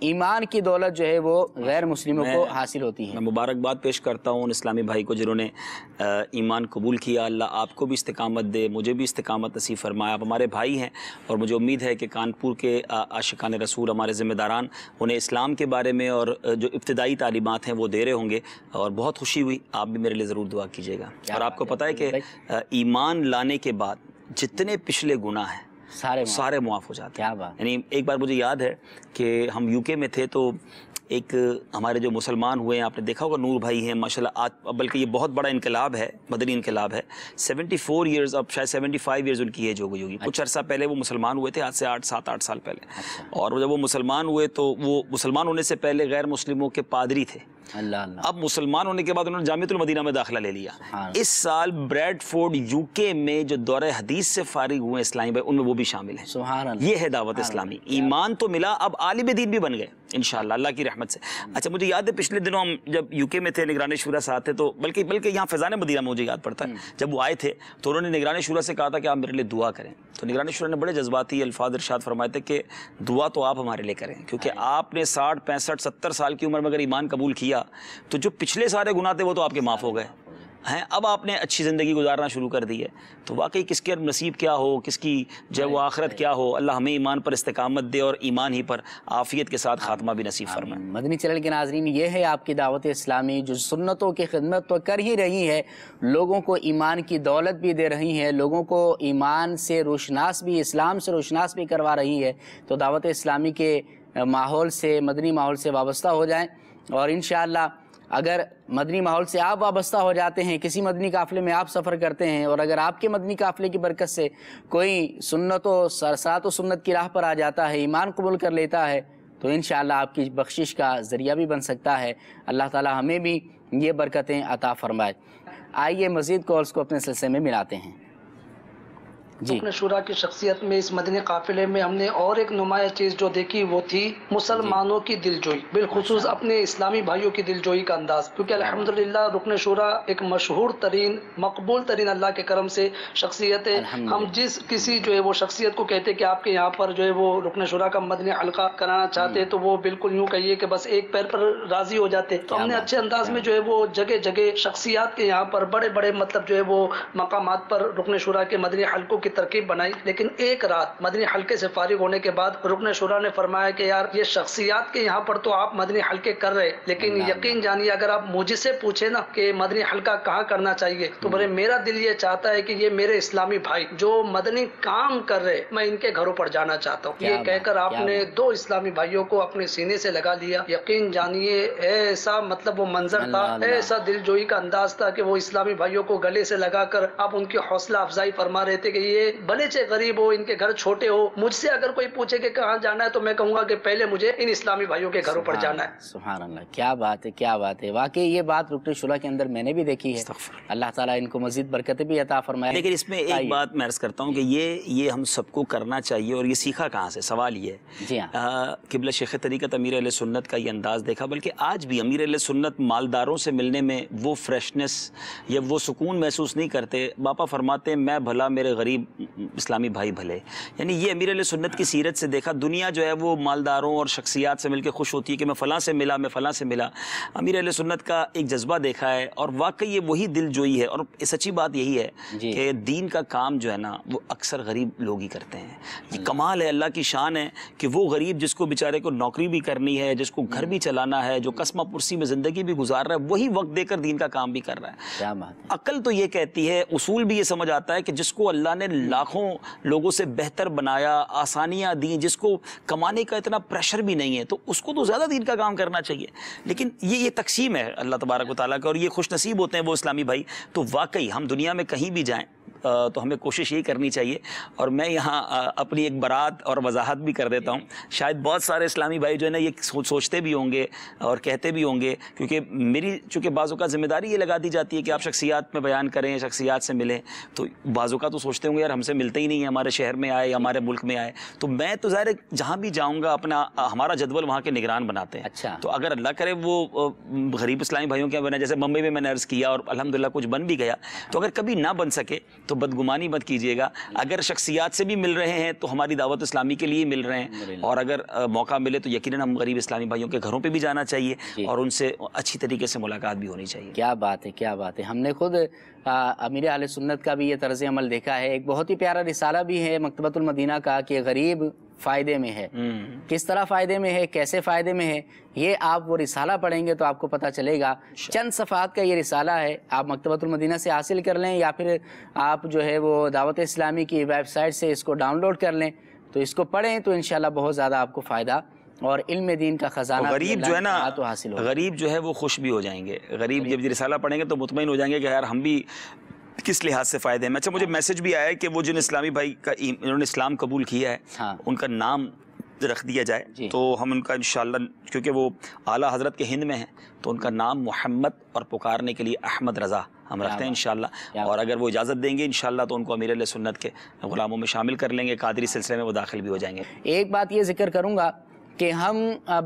ایمان کی دولت جو ہے وہ غیر مسلموں کو حاصل ہوتی ہے۔ میں مبارکباد پیش کرتا ہوں ان اسلامی بھائی کو جنہوں نے ایمان قبول کیا۔ اللہ آپ کو بھی استقامت دے، مجھے بھی استقامت نصیب فرمائے۔ آپ ہمارے بھائی ہیں، اور مجھے امید ہے کہ کانپور کے عاشقان رسول ہمارے ذمہ داران انہیں اسلام کے بارے میں اور جو ابتدائی تعلیمات ہیں وہ دے رہے ہوں گے، اور بہت خوشی ہوئی۔ آپ بھی میرے لیے ضرور دعا کیجیے گا۔ اور آپ کو پتہ ہے کہ ایمان لانے کے بعد جتنے پچھلے گناہ ہیں سارے معاف ہو جاتے ہیں۔ یعنی ایک بار مجھے یاد ہے کہ ہم یو کے میں تھے، تو ایک ہمارے جو مسلمان ہوئے ہیں، آپ نے دیکھا ہوگا نور بھائی ہیں ماشاءاللہ، بلکہ یہ بہت بڑا انقلاب ہے، مدنی انقلاب ہے۔ 74 ایئرز، اب شاید 75 ایئرز ان کی ایج ہو گئی ہوگی۔ کچھ عرصہ پہلے وہ مسلمان ہوئے تھے، آج سے 7-8 سال پہلے، اور جب وہ مسلمان ہوئے تو وہ مسلمان ہونے سے پہلے غیر مسلموں کے پادری تھے۔ اب مسلمان ہونے کے بعد انہوں نے جامعۃ المدینہ میں داخلہ لے لیا۔ اس سال بریڈ فورڈ یو کے میں جو دورہ حدیث سے فارغ ہوئے اسلامی بھائی، ان میں وہ بھی شامل ہیں۔ سبحان اللہ۔ یہ ہے دعوت اسلامی۔ ایمان تو ملا، اب عالم دین بھی بن گئے انشاءاللہ اللہ کی رحمت سے۔ اچھا مجھے یاد ہے پچھلے دنوں ہم جب یو کے میں تھے، نگران شورا ساتھ تھے، تو بلکہ یہاں فیضان مدینہ میں مجھے یاد پڑتا ہے جب وہ آئے تھے تو انہوں نے نگران شورا سے کہا تھا کہ آپ میرے لیے دعا کریں، تو نگران شورا نے بڑے جذباتی الفاظ ارشاد فرمائے تھے کہ دعا تو آپ ہمارے لیے کریں، کیونکہ آپ نے 60 65 70 سال کی عمر میں اگر ایمان قبول کیا تو جو پچھلے سارے گناہ تھے وہ تو آپ کے معاف ہو گئے ہیں، اب آپ نے اچھی زندگی گزارنا شروع کر دی ہے۔ تو واقعی کس کے نصیب کیا ہو، کس کی جو وہ آخرت کیا ہو، اللہ ہمیں ایمان پر استقامت دے اور ایمان ہی پر عافیت کے ساتھ خاتمہ بھی نصیب فرمائے۔ مدنی چینل کے ناظرین، یہ ہے آپ کی دعوت اسلامی جو سنتوں کی خدمت تو کر ہی رہی ہے، لوگوں کو ایمان کی دولت بھی دے رہی ہے، لوگوں کو ایمان سے روشناس بھی، اسلام سے روشناس بھی کروا رہی ہے۔ تو دعوت اسلامی کے ماحول سے، مدنی ماحول سے وابستہ ہو جائیں، اور انشاءاللہ اگر مدنی ماحول سے آپ وابستہ ہو جاتے ہیں، کسی مدنی قافلے میں آپ سفر کرتے ہیں، اور اگر آپ کے مدنی قافلے کی برکت سے کوئی سنت و سرسات و سنت کی راہ پر آ جاتا ہے، ایمان قبول کر لیتا ہے، تو انشاءاللہ آپ کی بخشش کا ذریعہ بھی بن سکتا ہے۔ اللہ تعالی ہمیں بھی یہ برکتیں عطا فرمائے۔ آئیے مزید کالز کو اپنے سلسلے میں ملاتے ہیں۔ رکن شورا کی شخصیت میں اس مدنی قافلے میں ہم نے اور ایک نمایاں چیز جو دیکھی وہ تھی مسلمانوں کی دلجوئی، بالخصوص اپنے اسلامی بھائیوں کی دلجوئی کا انداز، کیونکہ الحمدللہ رکن شورا ایک مشہور ترین، مقبول ترین اللہ کے کرم سے شخصیت ہے۔ ہم جس کسی جو ہے وہ شخصیت کو کہتے کہ آپ کے یہاں پر جو ہے وہ رکن شورا کا مدنی حلقہ کرانا چاہتے تو وہ بالکل یوں کہیے کہ بس ایک پیر پر راضی ہو جاتے۔ تو ہم نے اچھے انداز میں جو ہے وہ جگہ جگہ شخصیات کے یہاں پر بڑے بڑے مطلب جو ہے وہ مقامات پر رکن شورا کے مدنی حلقوں کی ترکیب بنائی، لیکن ایک رات مدنی حلقے سے فارغ ہونے کے بعد رکن شورا نے فرمایا کہ یار یہ شخصیات کے یہاں پر تو آپ مدنی حلقے کر رہے، لیکن یقین جانیے اگر آپ مجھ سے پوچھے نا کہ مدنی حلقہ کہاں کرنا چاہیے تو میرا دل یہ چاہتا ہے کہ یہ میرے اسلامی بھائی جو مدنی کام کر رہے میں ان کے گھروں پر جانا چاہتا ہوں۔ یہ کہہ کر آپ نے 2 اسلامی بھائیوں کو اپنے سینے سے لگا لیا۔ یقین جانیے ایسا مطلب وہ منظر تھا، ایسا دل جوئی کا انداز تھا کہ وہ اسلامی بھائیوں کو گلے سے لگا کر آپ ان کی حوصلہ افزائی فرما رہے تھے کہ یہ یہ بھلے سے غریب ہو، ان کے گھر چھوٹے ہو، مجھ سے اگر کوئی پوچھے کہ کہاں جانا ہے تو میں کہوں گا کہ پہلے مجھے ان اسلامی بھائیوں کے گھروں پر جانا ہے۔ سبحان اللہ، کیا بات ہے، کیا بات ہے، واقعی یہ بات رکن شورا کے اندر میں نے بھی دیکھی ہے۔ اللہ تعالیٰ ان کو مزید برکتیں بھی عطا فرمائے۔ لیکن اس میں ایک بات میں عرض کرتا ہوں کہ یہ ہم سب کو کرنا چاہیے، اور یہ سیکھا کہاں سے؟ سوال یہ ہے جی ہاں، قبلہ شیخ طریقت امیر اہل سنت کا یہ انداز دیکھا، بلکہ آج بھی امیر اہل سنت مالداروں سے ملنے میں وہ فریشنس یا وہ سکون محسوس نہیں کرتے۔ باپا فرماتے ہیں میں بھلا میرے غریب اسلامی بھائی بھلے، یعنی یہ امیر اہل سنت کی سیرت سے دیکھا۔ دنیا جو ہے وہ مالداروں اور شخصیات سے مل کے خوش ہوتی ہے کہ میں فلاں سے ملا، میں فلاں سے ملا۔ امیر اہل سنت کا ایک جذبہ دیکھا ہے، اور واقعی یہ وہی دل جوئی ہے، اور سچی بات یہی ہے کہ دین کا کام جو ہے نا وہ اکثر غریب لوگ ہی کرتے ہیں۔ یہ کمال ہے، اللہ کی شان ہے کہ وہ غریب جس کو بیچارے کو نوکری بھی کرنی ہے، جس کو گھر بھی چلانا ہے، جو قسمہ پرسی میں زندگی بھی گزار رہا ہے، وہی وقت دے کر دین کا کام بھی کر رہا ہے۔ کیا بات ہے۔ عقل تو یہ کہتی ہے، اصول بھی یہ سمجھ آتا ہے کہ جس کو اللہ نے لاکھوں لوگوں سے بہتر بنایا، آسانیاں دیں، جس کو کمانے کا اتنا پریشر بھی نہیں ہے، تو اس کو تو زیادہ دین کا کام کرنا چاہیے۔ لیکن یہ تقسیم ہے اللہ تبارک و تعالیٰ کا، اور یہ خوش نصیب ہوتے ہیں وہ اسلامی بھائی۔ تو واقعی ہم دنیا میں کہیں بھی جائیں تو ہمیں کوشش یہی کرنی چاہیے، اور میں یہاں اپنی ایک برات اور وضاحت بھی کر دیتا ہوں۔ شاید بہت سارے اسلامی بھائی جو ہے نا یہ سوچتے بھی ہوں گے اور کہتے بھی ہوں گے، کیونکہ میری چونکہ بعض اوقات ذمہ داری یہ لگا دی جاتی ہے کہ آپ شخصیات میں بیان کریں، شخصیات سے ملیں، تو بعض اوقات تو سوچتے ہوں گے یار ہم سے ملتے ہی نہیں ہیں، ہمارے شہر میں آئے، ہمارے ملک میں آئے۔ تو میں تو ظاہر جہاں بھی جاؤں گا اپنا ہمارا جدول وہاں کے نگران بناتے ہیں۔ اچھا، تو اگر اللہ کرے وہ غریب اسلامی بھائیوں کے بنے، جیسے ممبئی میں میں نے عرض کیا اور الحمدللہ کچھ بن بھی گیا، تو اگر کبھی نہ بن سکے تو بدگمانی مت کیجیے گا۔ اگر شخصیات سے بھی مل رہے ہیں تو ہماری دعوت اسلامی کے لیے مل رہے ہیں، اور اگر موقع ملے تو یقیناً ہم غریب اسلامی بھائیوں کے گھروں پہ بھی جانا چاہیے اور ان سے اچھی طریقے سے ملاقات بھی ہونی چاہیے۔ کیا بات ہے، کیا بات ہے۔ ہم نے خود امیر اہل سنت کا بھی یہ طرز عمل دیکھا ہے۔ ایک بہت ہی پیارا رسالہ بھی ہے مکتبۃ المدینہ کا کہ غریب فائدے میں ہے، کس طرح فائدے میں ہے، کیسے فائدے میں ہے، یہ آپ وہ رسالہ پڑھیں گے تو آپ کو پتہ چلے گا۔ چند صفحات کا یہ رسالہ ہے، آپ مکتبۃ المدینہ سے حاصل کر لیں، یا پھر آپ جو ہے وہ دعوت اسلامی کی ویب سائٹ سے اس کو ڈاؤن لوڈ کر لیں، تو اس کو پڑھیں تو انشاءاللہ بہت زیادہ آپ کو فائدہ اور علم دین کا خزانہ غریب جو ہے نا تو حاصل ہوگا۔ غریب جو ہے وہ خوش بھی ہو جائیں گے، غریب جب یہ رسالہ پڑھیں گے تو مطمئن ہو جائیں گے کہ یار ہم بھی کس لحاظ سے فائدے ہیں۔ اچھا، مجھے میسج بھی آیا ہے کہ وہ جن اسلامی بھائی کا انہوں نے اسلام قبول کیا ہے ان کا نام رکھ دیا جائے، تو ہم ان کا انشاءاللہ، کیونکہ وہ اعلیٰ حضرت کے ہند میں ہیں، تو ان کا نام محمد اور پکارنے کے لیے احمد رضا ہم رکھتے ہیں انشاءاللہ، اور اگر وہ اجازت دیں گے انشاءاللہ تو ان کو امیر اہل سنت کے غلاموں میں شامل کر لیں گے، قادری سلسلے میں وہ داخل بھی ہو جائیں گے۔ ایک بات یہ ذکر کروں گا کہ ہم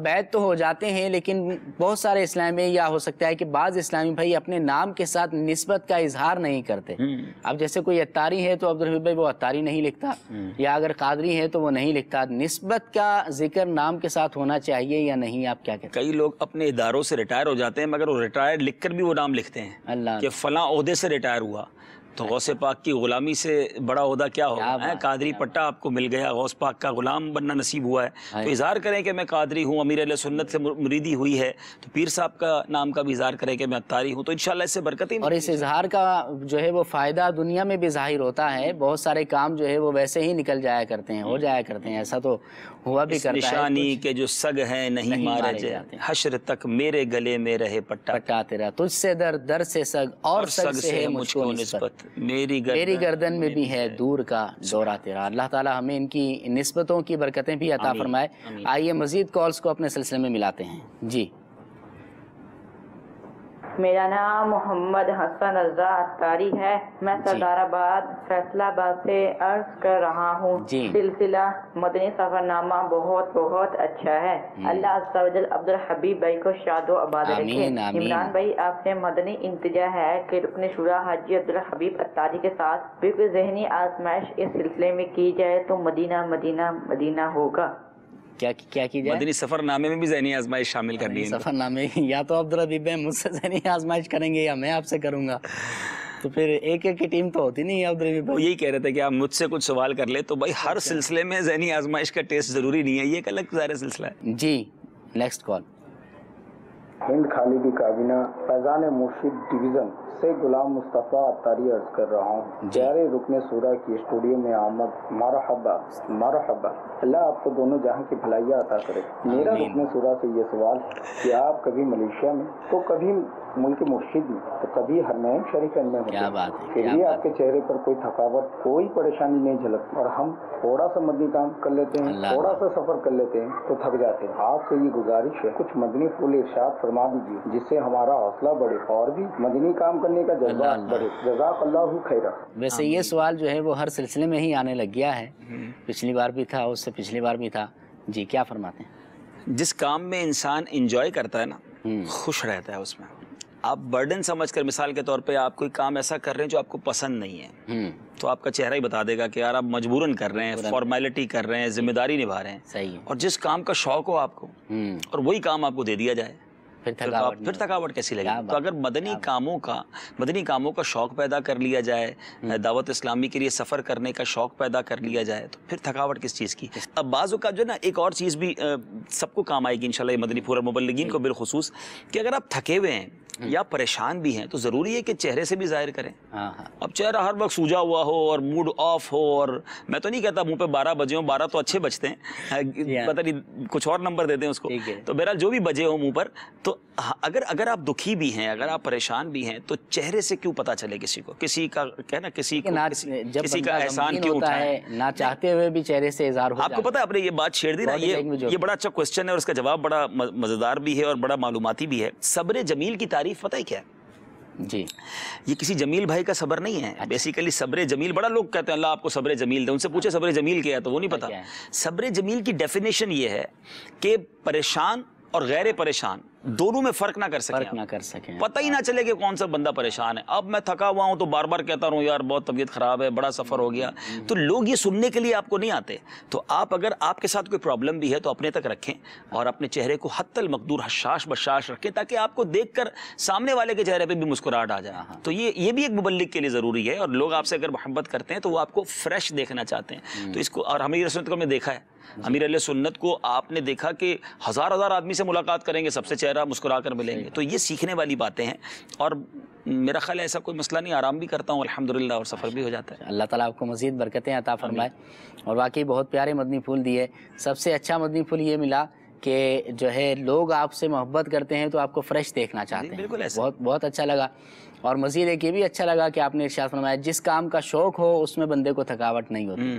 بیعت تو ہو جاتے ہیں، لیکن بہت سارے اسلامی، یا ہو سکتا ہے کہ بعض اسلامی بھائی اپنے نام کے ساتھ نسبت کا اظہار نہیں کرتے۔ اب جیسے کوئی اتاری ہے تو عبدالحبیب بھائی وہ اتاری نہیں لکھتا، یا اگر قادری ہے تو وہ نہیں لکھتا۔ نسبت کا ذکر نام کے ساتھ ہونا چاہیے یا نہیں، آپ کیا کہتے ہیں؟ کئی لوگ اپنے اداروں سے ریٹائر ہو جاتے ہیں مگر وہ ریٹائر لکھ کر بھی وہ نام لکھتے ہیں اللہ کہ فلاں عہدے سے ریٹائر ہوا۔ تو غوث پاک کی غلامی سے بڑا عہدہ کیا ہوگا؟ قادری پٹا آپ کو مل گیا، غوث پاک کا غلام بننا نصیب ہوا ہے، تو اظہار کریں کہ میں قادری ہوں، امیر اہل سنت سے مریدی ہوئی ہے، تو پیر صاحب کا نام کا بھی اظہار کریں کہ میں اتاری ہوں، تو انشاءاللہ اس سے برکتیں۔ اور اس اظہار کا جو ہے وہ فائدہ دنیا میں بھی ظاہر ہوتا ہے، بہت سارے کام جو ہے وہ ویسے ہی نکل جایا کرتے ہیں، ہو جایا کرتے ہیں، ایسا تو ہوا بھی کرتا ہے۔ نشانی کے جو سگ ہیں نہیں مارے جاتے، حشر تک میرے گلے میں رہے پٹا تیرا، تجھ سے در سے سگ اور سگ سے ہے مجھ کو نسبت، میری گردن میں بھی ہے دور کا دورہ تیرا۔ اللہ تعالی ہمیں ان کی نسبتوں کی برکتیں بھی عطا فرمائے۔ آئیے مزید کالز کو اپنے سلسلے میں ملاتے ہیں۔ جی، میرا نام محمد حسن رضا اتاری ہے، میں سردار آباد فیصلہ آباد سے عرض کر رہا ہوں۔ سلسلہ مدنی سفر نامہ بہت بہت اچھا ہے، اللہ عز و جل عبدالحبیب بھائی کو شاد و آباد رکھے۔ عمران بھائی، آپ سے مدنی التجا ہے کہ رکن شورا حاجی عبدالحبیب اتاری کے ساتھ بالکل ذہنی آزمائش اس سلسلے میں کی جائے تو مدینہ مدینہ مدینہ ہوگا۔ کیا کی جائے؟ مدنی سفر نامے میں بھی ذہنی آزمائش شامل کرنی ہے۔ سفر نامے یا تو عبدالحبیب بھائی مجھ سے ذہنی آزمائش کریں گے یا میں آپ سے کروں گا، تو پھر ایک ایک کی ٹیم تو ہوتی نہیں ہے۔ عبدالحبیب بھائی یہی کہہ رہے تھے کہ آپ مجھ سے کچھ سوال کر لیں، تو بھائی ہر سلسلے میں ذہنی آزمائش کا ٹیسٹ ضروری نہیں ہے، یہ ایک الگ ظاہر سلسلہ ہے۔ جی، نیکسٹ کال۔ ہند خالدی کابینہ فیضان مرشد ڈویژن سے غلام مصطفیٰ عطاری عرض کر رہا ہوں، پیارے رکن سورہ کی اسٹوڈیو میں آمد مرحبا مرحبا، اللہ آپ کو دونوں جہاں کی بھلائیاں عطا کرے۔ میرا رکن سورہ سے یہ سوال ہے کہ آپ کبھی ملیشیا میں تو کبھی ملک مرشد میں تو کبھی حرمین شریفین میں ہوتے ہیں، پھر بھی آپ کے چہرے پر کوئی تھکاوٹ کوئی پریشانی نہیں جھلکتی، اور ہم تھوڑا سا مدنی کام کر لیتے ہیں، تھوڑا سا سفر کر لیتے ہیں تو تھک جاتے ہیں۔ آپ سے یہ گزارش ہے کچھ مدنی پھول ارشاد فرما دیجیے جس سے ہمارا حوصلہ بڑھے اور بھی مدنی کام کرنے کا جذبہ بڑھے۔ جزاک اللہ خیرا۔ ویسے یہ سوال جو ہے وہ ہر سلسلے میں ہی آنے لگ گیا ہے، پچھلی بار بھی تھا، اس سے پچھلی بار بھی تھا۔ جی کیا فرماتے ہیں؟ جس کام میں انسان انجوائے کرتا ہے نا، خوش رہتا ہے اس میں۔ آپ برڈن سمجھ کر، مثال کے طور پہ آپ کوئی کام ایسا کر رہے ہیں جو آپ کو پسند نہیں ہے، تو آپ کا چہرہ ہی بتا دے گا کہ یار آپ مجبوراً کر رہے ہیں، فارمیلٹی کر رہے ہیں، ذمہ داری نبھا رہے ہیں۔ صحیح۔ اور جس کام کا شوق ہو آپ کو اور وہی کام آپ کو دے دیا جائے پھر تھکاوٹ کیسی لگے؟ تو اگر مدنی کاموں کا شوق پیدا کر لیا جائے، دعوت اسلامی کے لیے سفر کرنے کا شوق پیدا کر لیا جائے، تو پھر تھکاوٹ کس چیز کی؟ اب بعض اوقات جو ہے نا ایک اور چیز بھی سب کو کام آئے گی انشاءاللہ، یہ مدنی پھول اور مبلغین کو بالخصوص، کہ اگر آپ تھکے ہوئے ہیں یا پریشان بھی ہیں تو ضروری ہے کہ چہرے سے بھی ظاہر کریں۔ اب چہرہ ہر وقت سوجا ہوا ہو اور موڈ آف ہو، اور میں تو نہیں کہتا منہ پہ 12 بجے ہوں، 12 تو اچھے بجتے ہیں، پتہ نہیں کچھ اور نمبر دیتے ہیں اس کو، تو بہرحال جو بھی بجے ہوں منہ پر، تو اگر آپ دکھی بھی ہیں، اگر آپ پریشان بھی ہیں، تو چہرے سے کیوں پتہ چلے کسی کو؟ کسی کا کہنا کسی کا احسان کیوں اٹھائے؟ نہ چاہتے ہوئے بھی چہرے سے اظہار ہو۔ آپ کو پتہ ہے، آپ نے یہ بات چھیڑ دی نا، یہ بڑا اچھا کوسچن ہے اور اس کا جواب بڑا مزیدار بھی ہے اور بڑا معلوماتی بھی ہے۔ صبر جمیل کی تعریف پتہ ہے کیا ہے؟ جی، یہ کسی جمیل بھائی کا صبر نہیں ہے، بیسیکلی صبر جمیل، بڑا لوگ کہتے ہیں اللہ آپ کو صبر جمیل دے، ان سے پوچھے صبر جمیل کیا ہے تو وہ نہیں پتا۔ صبر جمیل کی ڈیفینیشن یہ ہے کہ پریشان اور غیر پریشان دونوں میں فرق نہ کر سکیں، پتہ ہی نہ چلے کہ کون سا بندہ پریشان ہے۔ اب میں تھکا ہوا ہوں تو بار بار کہتا رہوں یار بہت طبیعت خراب ہے، بڑا سفر ہو گیا، تو لوگ یہ سننے کے لیے آپ کو نہیں آتے۔ تو آپ اگر آپ کے ساتھ کوئی پرابلم بھی ہے تو اپنے تک رکھیں اور اپنے چہرے کو حتی المقدور حشاش بشاش رکھیں، تاکہ آپ کو دیکھ کر سامنے والے کے چہرے پہ بھی مسکراہٹ آ جائے۔ تو یہ بھی ایک مبلغ کے لیے ضروری ہے، اور لوگ آپ سے اگر محبت کرتے ہیں تو وہ آپ کو فریش دیکھنا چاہتے ہیں۔ تو اس کو، اور امیر سنت کو ہم نے دیکھا ہے، امیر علیہ سنت کو آپ نے دیکھا کہ ہزار آدمی سے ملاقات کریں گے، سب سے چہرہ مسکرا کر ملیں گے۔ تو یہ سیکھنے والی باتیں ہیں، اور میرا خیال ہے ایسا کوئی مسئلہ نہیں، آرام بھی کرتا ہوں الحمدللہ، اور سفر بھی ہو جاتا ہے۔ اللہ تعالیٰ آپ کو مزید برکتیں عطا فرمائے۔ اور واقعی بہت پیارے مدنی پھول دیے۔ سب سے اچھا مدنی پھول یہ ملا کہ جو ہے لوگ آپ سے محبت کرتے ہیں تو آپ کو فریش دیکھنا چاہتے ہیں، بہت اچھا لگا۔ اور مزید ایک یہ بھی اچھا لگا کہ آپ نے ارشاد فرمایا جس کام کا شوق ہو اس میں بندے کو تھکاوٹ نہیں ہوتی۔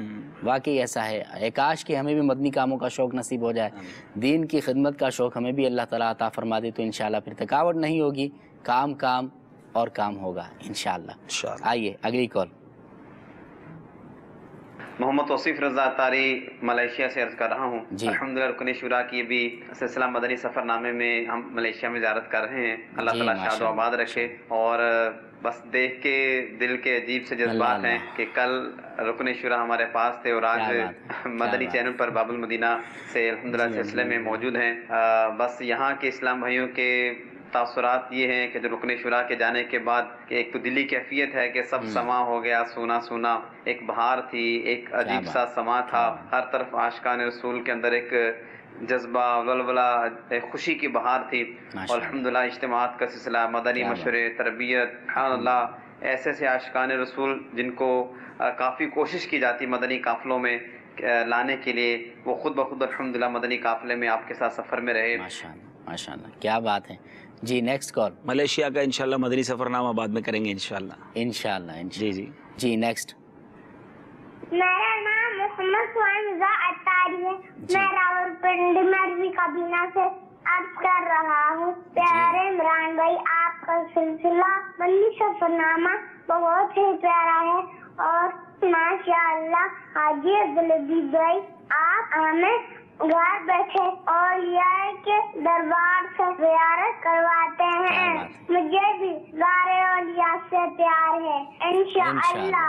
واقعی ایسا ہے، کاش کہ ہمیں بھی مدنی کاموں کا شوق نصیب ہو جائے، دین کی خدمت کا شوق ہمیں بھی اللہ تعالیٰ عطا فرما دے، تو انشاءاللہ پھر تھکاوٹ نہیں ہوگی، کام اور کام ہوگا انشاءاللہ۔ آئیے اگلی کال۔ محمد توصیف رضا عطاری ملیشیا سے عرض کر رہا ہوں۔ الحمدللہ رکن شورا کی بھی سلسلہ مدنی سفر نامے میں ہم ملیشیا میں زیارت کر رہے ہیں، اللہ تعالیٰ شاد و آباد رکھے۔ اور بس دیکھ کے دل کے عجیب سے جذبات ہیں کہ کل رکن شورا ہمارے پاس تھے اور آج مدنی چینل پر باب المدینہ سے الحمدللہ سلسلے میں موجود ہیں۔ بس یہاں کے اسلام بھائیوں کے تاثرات یہ ہیں کہ جو رکن شورا کے جانے کے بعد کہ ایک تو دلی کیفیت ہے کہ سب سما ہو گیا، سونا سونا، ایک بہار تھی، ایک عجیب سا سما تھا، ہر طرف عاشقان رسول کے اندر ایک جذبہ ولولہ، ایک خوشی کی بہار تھی۔ اور الحمدللہ اجتماعات کا سلسلہ، مدنی مشورے، تربیت، سبحان اللہ، ایسے سے عاشقان رسول جن کو کافی کوشش کی جاتی مدنی قافلوں میں لانے کے لیے، وہ خود بخود الحمدللہ مدنی قافلے میں آپ کے ساتھ سفر میں رہے۔ ماشاءاللہ، کیا بات ہے۔ جی نیکسٹ کال۔ ملیشیا کا انشاءاللہ مدنی سفر نامہ بعد میں کریں گے انشاءاللہ۔ جی نیکسٹ۔ میرا نام محمد سوائم عطاری ہے، میں راولپنڈی مروی کابینہ سے عرض کر رہا ہوں۔ پیارے عمران بھائی، آپ کا سلسلہ مدنی سفر نامہ بہت ہی پیارا ہے، اور ماشاءاللہ حاجی عبدالعزیز بھائی آپ ہمیں گھر بیٹھے اولیاء کے دربار سے زیارت کرواتے ہیں۔ مجھے بھی غار اولیاء سے پیار ہے، انشاءاللہ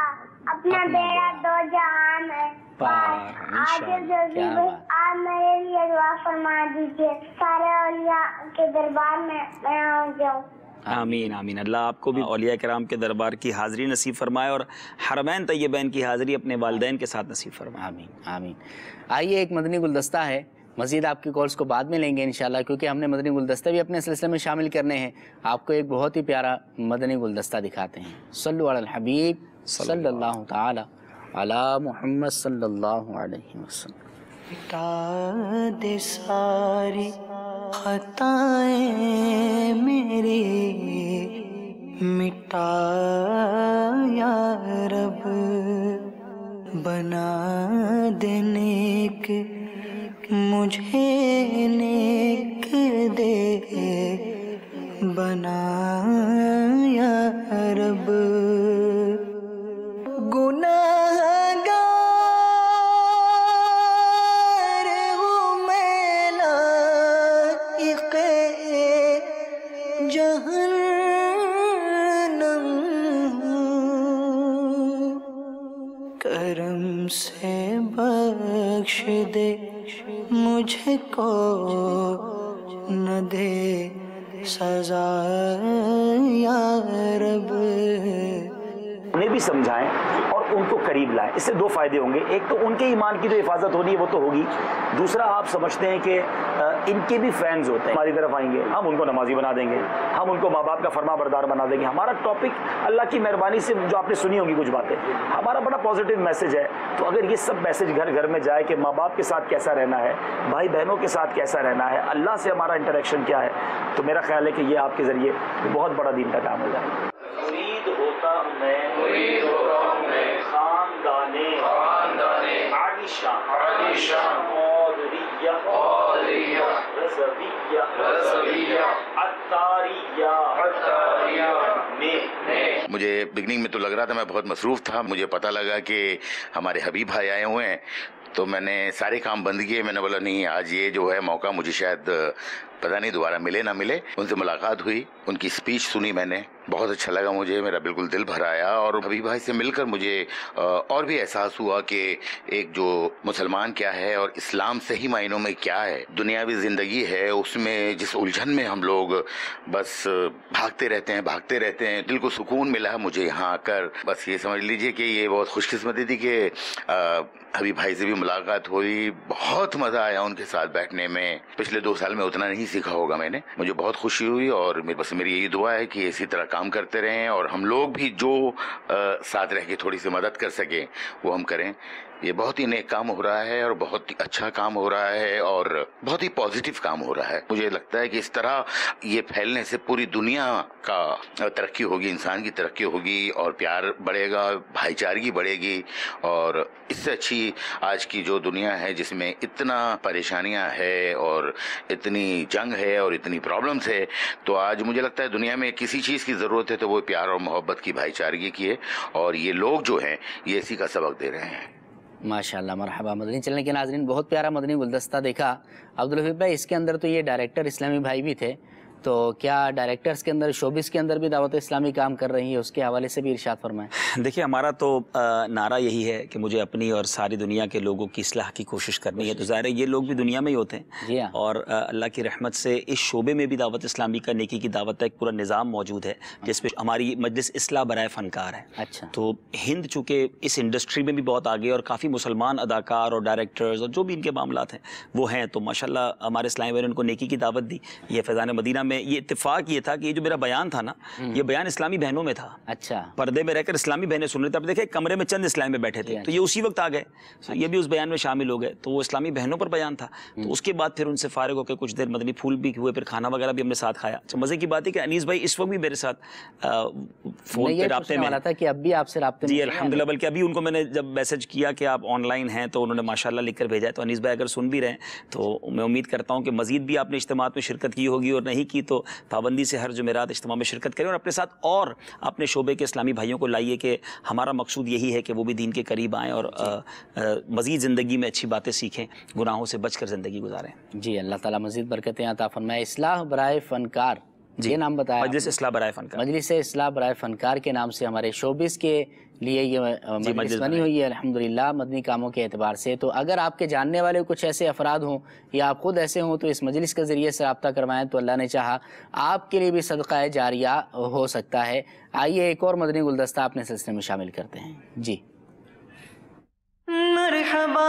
اپنا بیڑا دو جہان ہے۔ آج آپ میرے لیے دعا فرما دیجیے، سارے اولیاء کے دربار میں میں آ جاؤں۔ آمین آمین۔ اللہ آپ کو بھی اولیاء کرام کے دربار کی حاضری نصیب فرمائے، اور حرمین طیبین کی حاضری اپنے والدین کے ساتھ نصیب فرمائے۔ آمین آمین۔ آئیے ایک مدنی گلدستہ ہے مزید آپ کی کالز کو بعد میں لیں گے انشاءاللہ، کیونکہ ہم نے مدنی گلدستہ بھی اپنے سلسلے میں شامل کرنے ہیں۔ آپ کو ایک بہت ہی پیارا مدنی گلدستہ دکھاتے ہیں۔ صلو علی الحبیب صلی اللہ تعالی علی محمد صلی اللہ علیہ وسلم۔ مٹا دے ساری خطائیں میری، مٹا یا رب، بنا دے نیک مجھے نیک دے، بنا یا رب۔ گناہ گار ہوں میں لائق جہنم، کرم سے بخش دے مجھ کو، نہ دے سزا یا رب۔ انہیں بھی سمجھائیں اور ان کو قریب لائیں، اس سے دو فائدے ہوں گے۔ ایک تو ان کے ایمان کی جو حفاظت ہونی ہے وہ تو ہوگی، دوسرا آپ سمجھتے ہیں کہ ان کے بھی فینز ہوتے ہیں، ہماری طرف آئیں گے، ہم ان کو نمازی بنا دیں گے، ہم ان کو ماں باپ کا فرما بردار بنا دیں گے۔ ہمارا ٹاپک اللہ کی مہربانی سے جو آپ نے سنی ہوگی کچھ باتیں، ہمارا بڑا پازیٹیو میسج ہے۔ تو اگر یہ سب میسج گھر گھر میں جائے کہ ماں باپ کے ساتھ کیسا رہنا ہے، بھائی بہنوں کے ساتھ کیسا رہنا ہے، اللہ سے ہمارا انٹریکشن کیا ہے، تو میرا خیال ہے کہ یہ آپ کے ذریعے بہت بڑا دین کا کام ہو جائے گا۔ مرید ہوتا ہوں میں خاندانے عالیشان قادریہ رضویہ عطاریہ میں۔ مجھے بگننگ میں تو لگ رہا تھا میں بہت مصروف تھا، مجھے پتہ لگا کہ ہمارے حبیب بھائی آئے ہوئے ہیں، تو میں نے سارے کام بند کیے۔ میں نے بولا نہیں، آج یہ جو ہے موقع مجھے شاید پتہ نہیں دوبارہ ملے نہ ملے۔ ان سے ملاقات ہوئی، ان کی اسپیچ سنی میں نے، بہت اچھا لگا مجھے، میرا بالکل دل بھر آیا۔ اور حبیب بھائی سے مل کر مجھے اور بھی احساس ہوا کہ ایک جو مسلمان کیا ہے اور اسلام صحیح معنوں میں کیا ہے، دنیاوی زندگی ہے اس میں جس الجھن میں ہم لوگ بس بھاگتے رہتے ہیں، دل کو سکون ملا مجھے یہاں آ کر۔ بس یہ سمجھ لیجئے کہ یہ بہت خوش قسمتی تھی کہ حبیب بھائی سے بھی ملاقات ہوئی، بہت مزہ آیا ان کے ساتھ بیٹھنے میں۔ پچھلے 2 سال میں اتنا نہیں سیکھا ہوگا میں نے، مجھے بہت خوشی ہوئی، اور بس میری یہی دعا ہے کہ اسی طرح کام کرتے رہیں، اور ہم لوگ بھی جو ساتھ رہ کے تھوڑی سی مدد کر سکیں وہ ہم کریں۔ یہ بہت ہی نیک کام ہو رہا ہے اور بہت ہی اچھا کام ہو رہا ہے اور بہت ہی پازیٹیو کام ہو رہا ہے۔ مجھے لگتا ہے کہ اس طرح یہ پھیلنے سے پوری دنیا کا ترقی ہوگی، انسان کی ترقی ہوگی، اور پیار بڑھے گا، بھائی چارگی بڑھے گی، اور اس سے اچھی آج کی جو دنیا ہے جس میں اتنا پریشانیاں ہے اور اتنی جنگ ہے اور اتنی پرابلمس ہے، تو آج مجھے لگتا ہے دنیا میں کسی چیز کی ضرورت ہے تو وہ پیار اور محبت کی، بھائی چارگی کی ہے، اور یہ لوگ جو ہیں یہ اسی کا سبق دے رہے ہیں۔ ماشاءاللہ، مرحبا۔ مدنی چلنے کے ناظرین، بہت پیارا مدنی گلدستہ دیکھا عبدالحفیظ بھائی۔ اس کے اندر تو یہ ڈائریکٹر اسلامی بھائی بھی تھے، تو کیا ڈائریکٹرز کے اندر، شوبز کے اندر بھی دعوت اسلامی کام کر رہی ہے؟ اس کے حوالے سے بھی ارشاد فرمائیں۔ دیکھیے، ہمارا تو نعرہ یہی ہے کہ مجھے اپنی اور ساری دنیا کے لوگوں کی اصلاح کی کوشش کرنی ہے، تو ظاہر ہے یہ لوگ بھی دنیا میں ہی ہوتے ہیں، اور اللہ کی رحمت سے اس شعبے میں بھی دعوت اسلامی کا، نیکی کی دعوت کا ایک پورا نظام موجود ہے، جس پہ ہماری مجلس اصلاح برائے فنکار ہے۔ اچھا۔ تو ہند چونکہ اس انڈسٹری میں بھی بہت آگے، اور کافی مسلمان اداکار اور ڈائریکٹرز اور جو بھی ان کے معاملات ہیں وہ ہیں، تو ماشاءاللہ ہمارے اسلامی بھائی نے ان کو نیکی کی دعوت دی۔ یہ فیضان مدینہ میں یہ اتفاق یہ تھا کہ یہ جو میرا بیان تھا نا، یہ بیان اسلامی بہنوں میں تھا۔ اچھا۔ پردے میں رہ کر اسلامی بہنیں سن رہے تھے، اب دیکھیں کمرے میں چند اسلامی میں بیٹھے تھے، تو یہ اسی وقت آ گئے، یہ بھی اس بیان میں شامل ہو گئے، تو وہ اسلامی بہنوں پر بیان تھا۔ تو اس کے بعد پھر ان سے فارغ ہو کے کچھ دیر مدنی پھول بھی ہوئے، پھر کھانا وغیرہ بھی ہم نے ساتھ کھایا۔ اچھا، مزے کی بات ہے کہ انیس بھائی اس وقت بھی میرے ساتھ فون پہ رابطے میں تھا کہ اب بھی آپ سے رابطے میں؟ جی الحمدللہ، بلکہ ابھی ان کو میں نے جب میسج کیا کہ آپ آن لائن ہیں تو انہوں نے ماشاءاللہ لکھ کر بھیجا ہے۔ تو انیس بھائی اگر سن بھی رہے ہیں تو میں امید کرتا ہوں کہ مزید بھی آپ نے اجتماعات میں شرکت کی ہوگی، اور نہیں کی تو پابندی سے ہر جمعرات اجتماع میں شرکت کریں، اور اپنے ساتھ اور اپنے شعبے کے اسلامی بھائیوں کو لائیے، کہ ہمارا مقصود یہی ہے کہ وہ بھی دین کے قریب آئیں اور مزید زندگی میں اچھی باتیں سیکھیں، گناہوں سے بچ کر زندگی گزاریں۔ جی، اللہ تعالیٰ مزید برکتیں عطا فرمائے۔ اصلاح برائے فنکار، یہ نام بتایا، مجلس اصلاح برائے فنکار، مجلس اصلاح برائے فنکار کے نام سے ہمارے شوبز کے لیے یہ مجلس بنی ہوئی ہے الحمدللہ مدنی کاموں کے اعتبار سے۔ تو اگر آپ کے جاننے والے کچھ ایسے افراد ہوں یا آپ خود ایسے ہوں تو اس مجلس کے ذریعے سے رابطہ کروائیں، تو اللہ نے چاہا آپ کے لیے بھی صدقہ جاریہ ہو سکتا ہے۔ آئیے ایک اور مدنی گلدستہ اپنے سلسلے میں شامل کرتے ہیں۔ جی مرحبا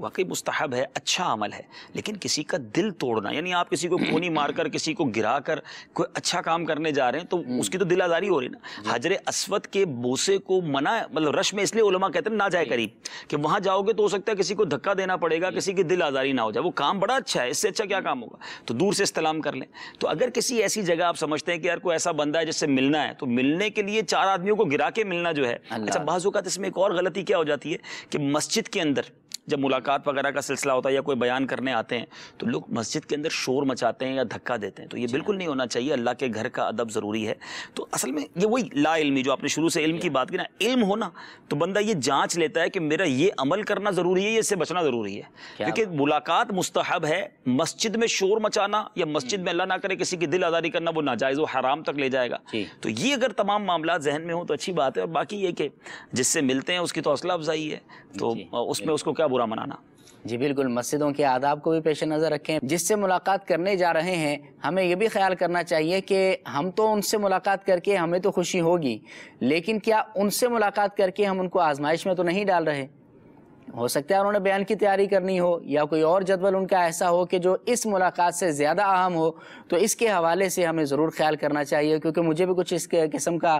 واقعی مستحب ہے، اچھا عمل ہے، لیکن کسی کا دل توڑنا، یعنی آپ کسی کو کونی مار کر کسی کو گرا کر کوئی اچھا کام کرنے جا رہے ہیں تو اس کی تو دل آزاری ہو رہی نا۔ حجر اسود کے بوسے کو منع، مطلب رش میں اس لیے علماء کہتے ہیں نہ جائے قریب، کہ وہاں جاؤ گے تو ہو سکتا ہے کسی کو دھکا دینا پڑے گا، کسی کی دل آزاری نہ ہو جائے۔ وہ کام بڑا اچھا ہے، اس سے اچھا کیا کام ہوگا؟ تو دور سے استلام کر لیں۔ تو اگر کسی ایسی جگہ آپ سمجھتے ہیں کہ یار کوئی ایسا بندہ ہے جس سے ملنا ہے، تو ملنے کے لیے 4 آدمیوں کو گرا کے ملنا جو ہے، اچھا بعض اوقات اس میں ایک اور غلطی کیا ہو جاتی ہے کہ مسجد کے اندر جب ملاقات وغیرہ کا سلسلہ ہوتا ہے یا کوئی بیان کرنے آتے ہیں تو لوگ مسجد کے اندر شور مچاتے ہیں یا دھکا دیتے ہیں، تو یہ بالکل نہیں ہونا چاہیے۔ اللہ کے گھر کا ادب ضروری ہے۔ تو اصل میں یہ وہی لا علمی جو آپ نے شروع سے علم کی بات کی نا، علم ہونا تو بندہ یہ جانچ لیتا ہے کہ میرا یہ عمل کرنا ضروری ہے یا اس سے بچنا ضروری ہے، کیونکہ ملاقات مستحب ہے، مسجد میں شور مچانا یا مسجد میں اللہ نہ کرے کسی کی دل آزاری کرنا وہ ناجائز و حرام تک لے جائے گا۔ تو یہ اگر تمام معاملات ذہن میں ہوں تو اچھی بات ہے، اور باقی یہ کہ جس سے ملتے ہیں اس کی تو حوصلہ افزائی ہے، تو اس میں اس کو کیا برا منانا۔ جی بالکل، مسجدوں کے آداب کو بھی پیش نظر رکھیں۔ جس سے ملاقات کرنے جا رہے ہیں ہمیں یہ بھی خیال کرنا چاہیے کہ ہم تو ان سے ملاقات کر کے ہمیں تو خوشی ہوگی، لیکن کیا ان سے ملاقات کر کے ہم ان کو آزمائش میں تو نہیں ڈال رہے؟ ہو سکتا ہے انہوں نے بیان کی تیاری کرنی ہو یا کوئی اور جدول ان کا ایسا ہو کہ جو اس ملاقات سے زیادہ اہم ہو، تو اس کے حوالے سے ہمیں ضرور خیال کرنا چاہیے، کیونکہ مجھے بھی کچھ اس قسم کا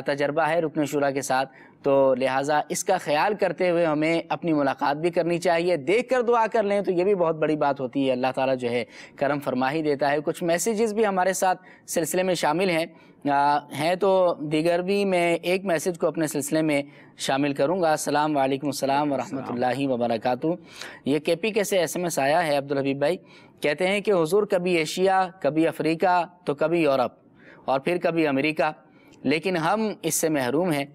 تجربہ ہے رکن شورا کے ساتھ، تو لہٰذا اس کا خیال کرتے ہوئے ہمیں اپنی ملاقات بھی کرنی چاہیے۔ دیکھ کر دعا کر لیں تو یہ بھی بہت بڑی بات ہوتی ہے، اللہ تعالیٰ جو ہے کرم فرما ہی دیتا ہے۔ کچھ میسیجز بھی ہمارے ساتھ سلسلے میں شامل ہیں تو دیگر بھی میں ایک میسیج کو اپنے سلسلے میں شامل کروں گا۔ السلام علیکم السلام ورحمۃ اللہ وبرکاتہ۔ یہ کے پی کے سے ایس ایم ایس آیا ہے عبدالحبیب بھائی، کہتے ہیں کہ حضور کبھی ایشیا، کبھی افریقہ، تو کبھی یورپ اور پھر کبھی امریکہ، لیکن ہم اس سے محروم ہیں۔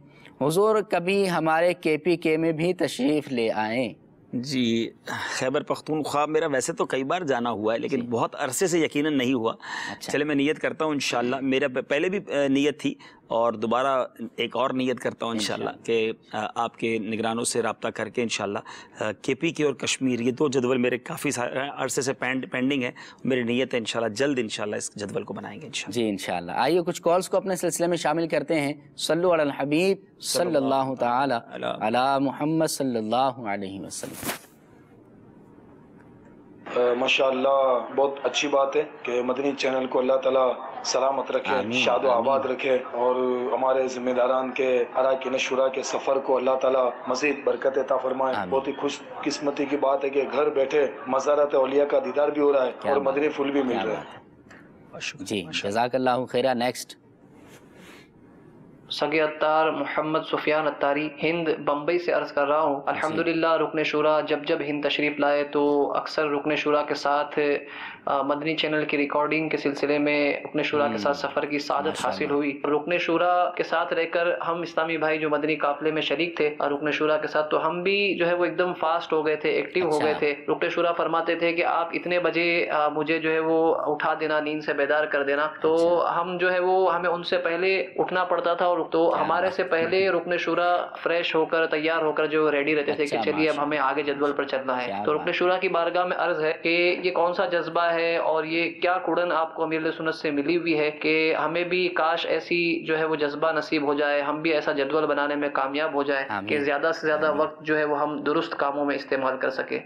حضور کبھی ہمارے کے پی کے میں بھی تشریف لے آئیں۔ جی خیبر پختونخوا میرا ویسے تو کئی بار جانا ہوا ہے، لیکن بہت عرصے سے یقیناً نہیں ہوا۔ چلے میں نیت کرتا ہوں انشاءاللہ، میرا پہلے بھی نیت تھی اور دوبارہ ایک اور نیت کرتا ہوں انشاءاللہ کہ آپ کے نگرانوں سے رابطہ کر کے انشاءاللہ کے پی کے اور کشمیر، یہ 2 جدول میرے کافی عرصے سے پینڈنگ ہے، میری نیت ہے انشاءاللہ جلد انشاءاللہ اس جدول کو بنائیں گے انشاءاللہ۔ جی انشاءاللہ۔ آئیے کچھ کالز کو اپنے سلسلے میں شامل کرتے ہیں۔ صلو علی الحبیب صلی اللہ تعالی علی محمد صلی اللہ علیہ وسلم۔ ماشاءاللہ بہت اچھی بات ہے کہ مدنی چینل کو اللہ تعالیٰ سلامت رکھے، شاد و آباد رکھے، اور ہمارے ذمہ داران کے اراکین شورا کے سفر کو اللہ تعالیٰ مزید برکت عطا فرمائے۔ بہت ہی خوش قسمتی کی بات ہے کہ گھر بیٹھے مزارات اولیاء کا دیدار بھی ہو رہا ہے اور مدنی پھول بھی مل رہا ہے۔ جی جزاک اللہ خیرہ۔ نیکسٹ سگے اتار محمد سفیان اتاری، ہند بمبئی سے عرض کر رہا ہوں۔ الحمدللہ رکن شورا جب ہند تشریف لائے تو اکثر رکن شورا کے ساتھ مدنی چینل کی ریکارڈنگ کے سلسلے میں رکن شورا کے ساتھ سفر کی سعادت حاصل ہوئی۔ رکن شورا کے ساتھ رہ کر ہم اسلامی بھائی جو مدنی قافلے میں شریک تھے رکن شورا کے ساتھ، تو ہم بھی جو ہے وہ ایک دم فاسٹ ہو گئے تھے، ایکٹیو ہو گئے تھے۔ رکن شورا فرماتے تھے کہ آپ اتنے بجے مجھے جو ہے وہ اٹھا دینا، نیند سے بیدار کر دینا، تو ہم جو ہے وہ ہمیں ان سے پہلے اٹھنا پڑتا تھا، اور تو ہمارے سے پہلے رکن شورا فریش ہو کر تیار ہو کر جو ریڈی رہتے تھے کہ چلیے اب ہمیں آگے جدول پر چلنا ہے۔ تو رکن شورا کی بارگاہ میں عرض ہے کہ یہ کون سا جذبہ ہے اور یہ کیا کڑن آپ کو امیر سنت سے ملی ہوئی ہے کہ ہمیں بھی کاش ایسی جو ہے وہ جذبہ نصیب ہو جائے، ہم بھی ایسا جدول بنانے میں کامیاب ہو جائے کہ زیادہ سے زیادہ وقت جو ہے وہ ہم درست کاموں میں استعمال کر سکے۔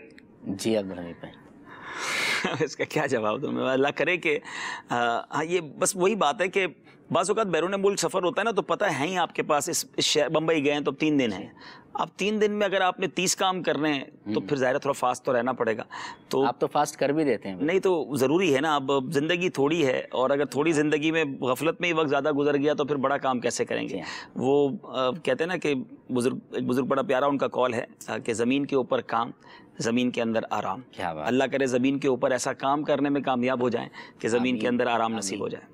جی عبدالحمید بھائی اس کا کیا جواب دوں میں؟ اللہ کرے کہ ہاں یہ بس وہی بات ہے کہ بعض اوقات بیرون ملک سفر ہوتا ہے نا، تو پتہ ہے ہی آپ کے پاس اس شہر بمبئی گئے ہیں تو 3 دن ہیں، اب 3 دن میں اگر آپ نے 30 کام کرنے ہیں تو پھر ظاہر تھوڑا فاسٹ تو رہنا پڑے گا۔ تو آپ تو فاسٹ کر بھی دیتے ہیں؟ نہیں، تو ضروری ہے نا، اب زندگی تھوڑی ہے، اور اگر تھوڑی زندگی میں غفلت میں ہی وقت زیادہ گزر گیا تو پھر بڑا کام کیسے کریں گے؟ وہ کہتے ہیں نا کہ ایک بزرگ بڑا پیارا ان کا قول ہے کہ زمین کے اوپر کام، زمین کے اندر آرام۔ اللہ کرے زمین کے اوپر ایسا کام کرنے میں کامیاب ہو جائیں کہ زمین کے اندر آرام نصیب ہو جائے۔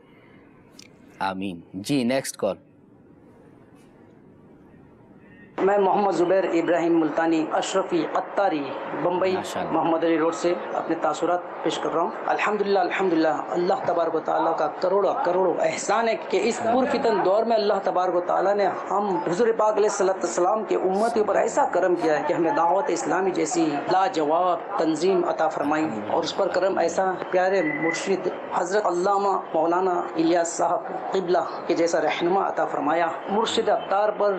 آمین۔ جی نیکسٹ کال۔ میں محمد زبیر ابراہیم ملتانی اشرفی اتاری بمبئی محمد علی روڈ سے اپنے تاثرات پیش کر رہا ہوں۔ الحمدللہ اللہ تبارک و تعالیٰ کا کروڑوں احسان ہے کہ اس پرفتن دور میں اللہ تبارک و تعالیٰ نے ہم حضور پاک علیہ السلام کے امت کے اوپر ایسا کرم کیا ہے کہ ہمیں دعوت اسلامی جیسی لاجواب تنظیم عطا فرمائی، اور اس پر کرم ایسا پیارے مرشد حضرت علامہ مولانا الیاس صاحب قبلہ کے جیسا رہنما عطا فرمایا۔ مرشد ابتار پر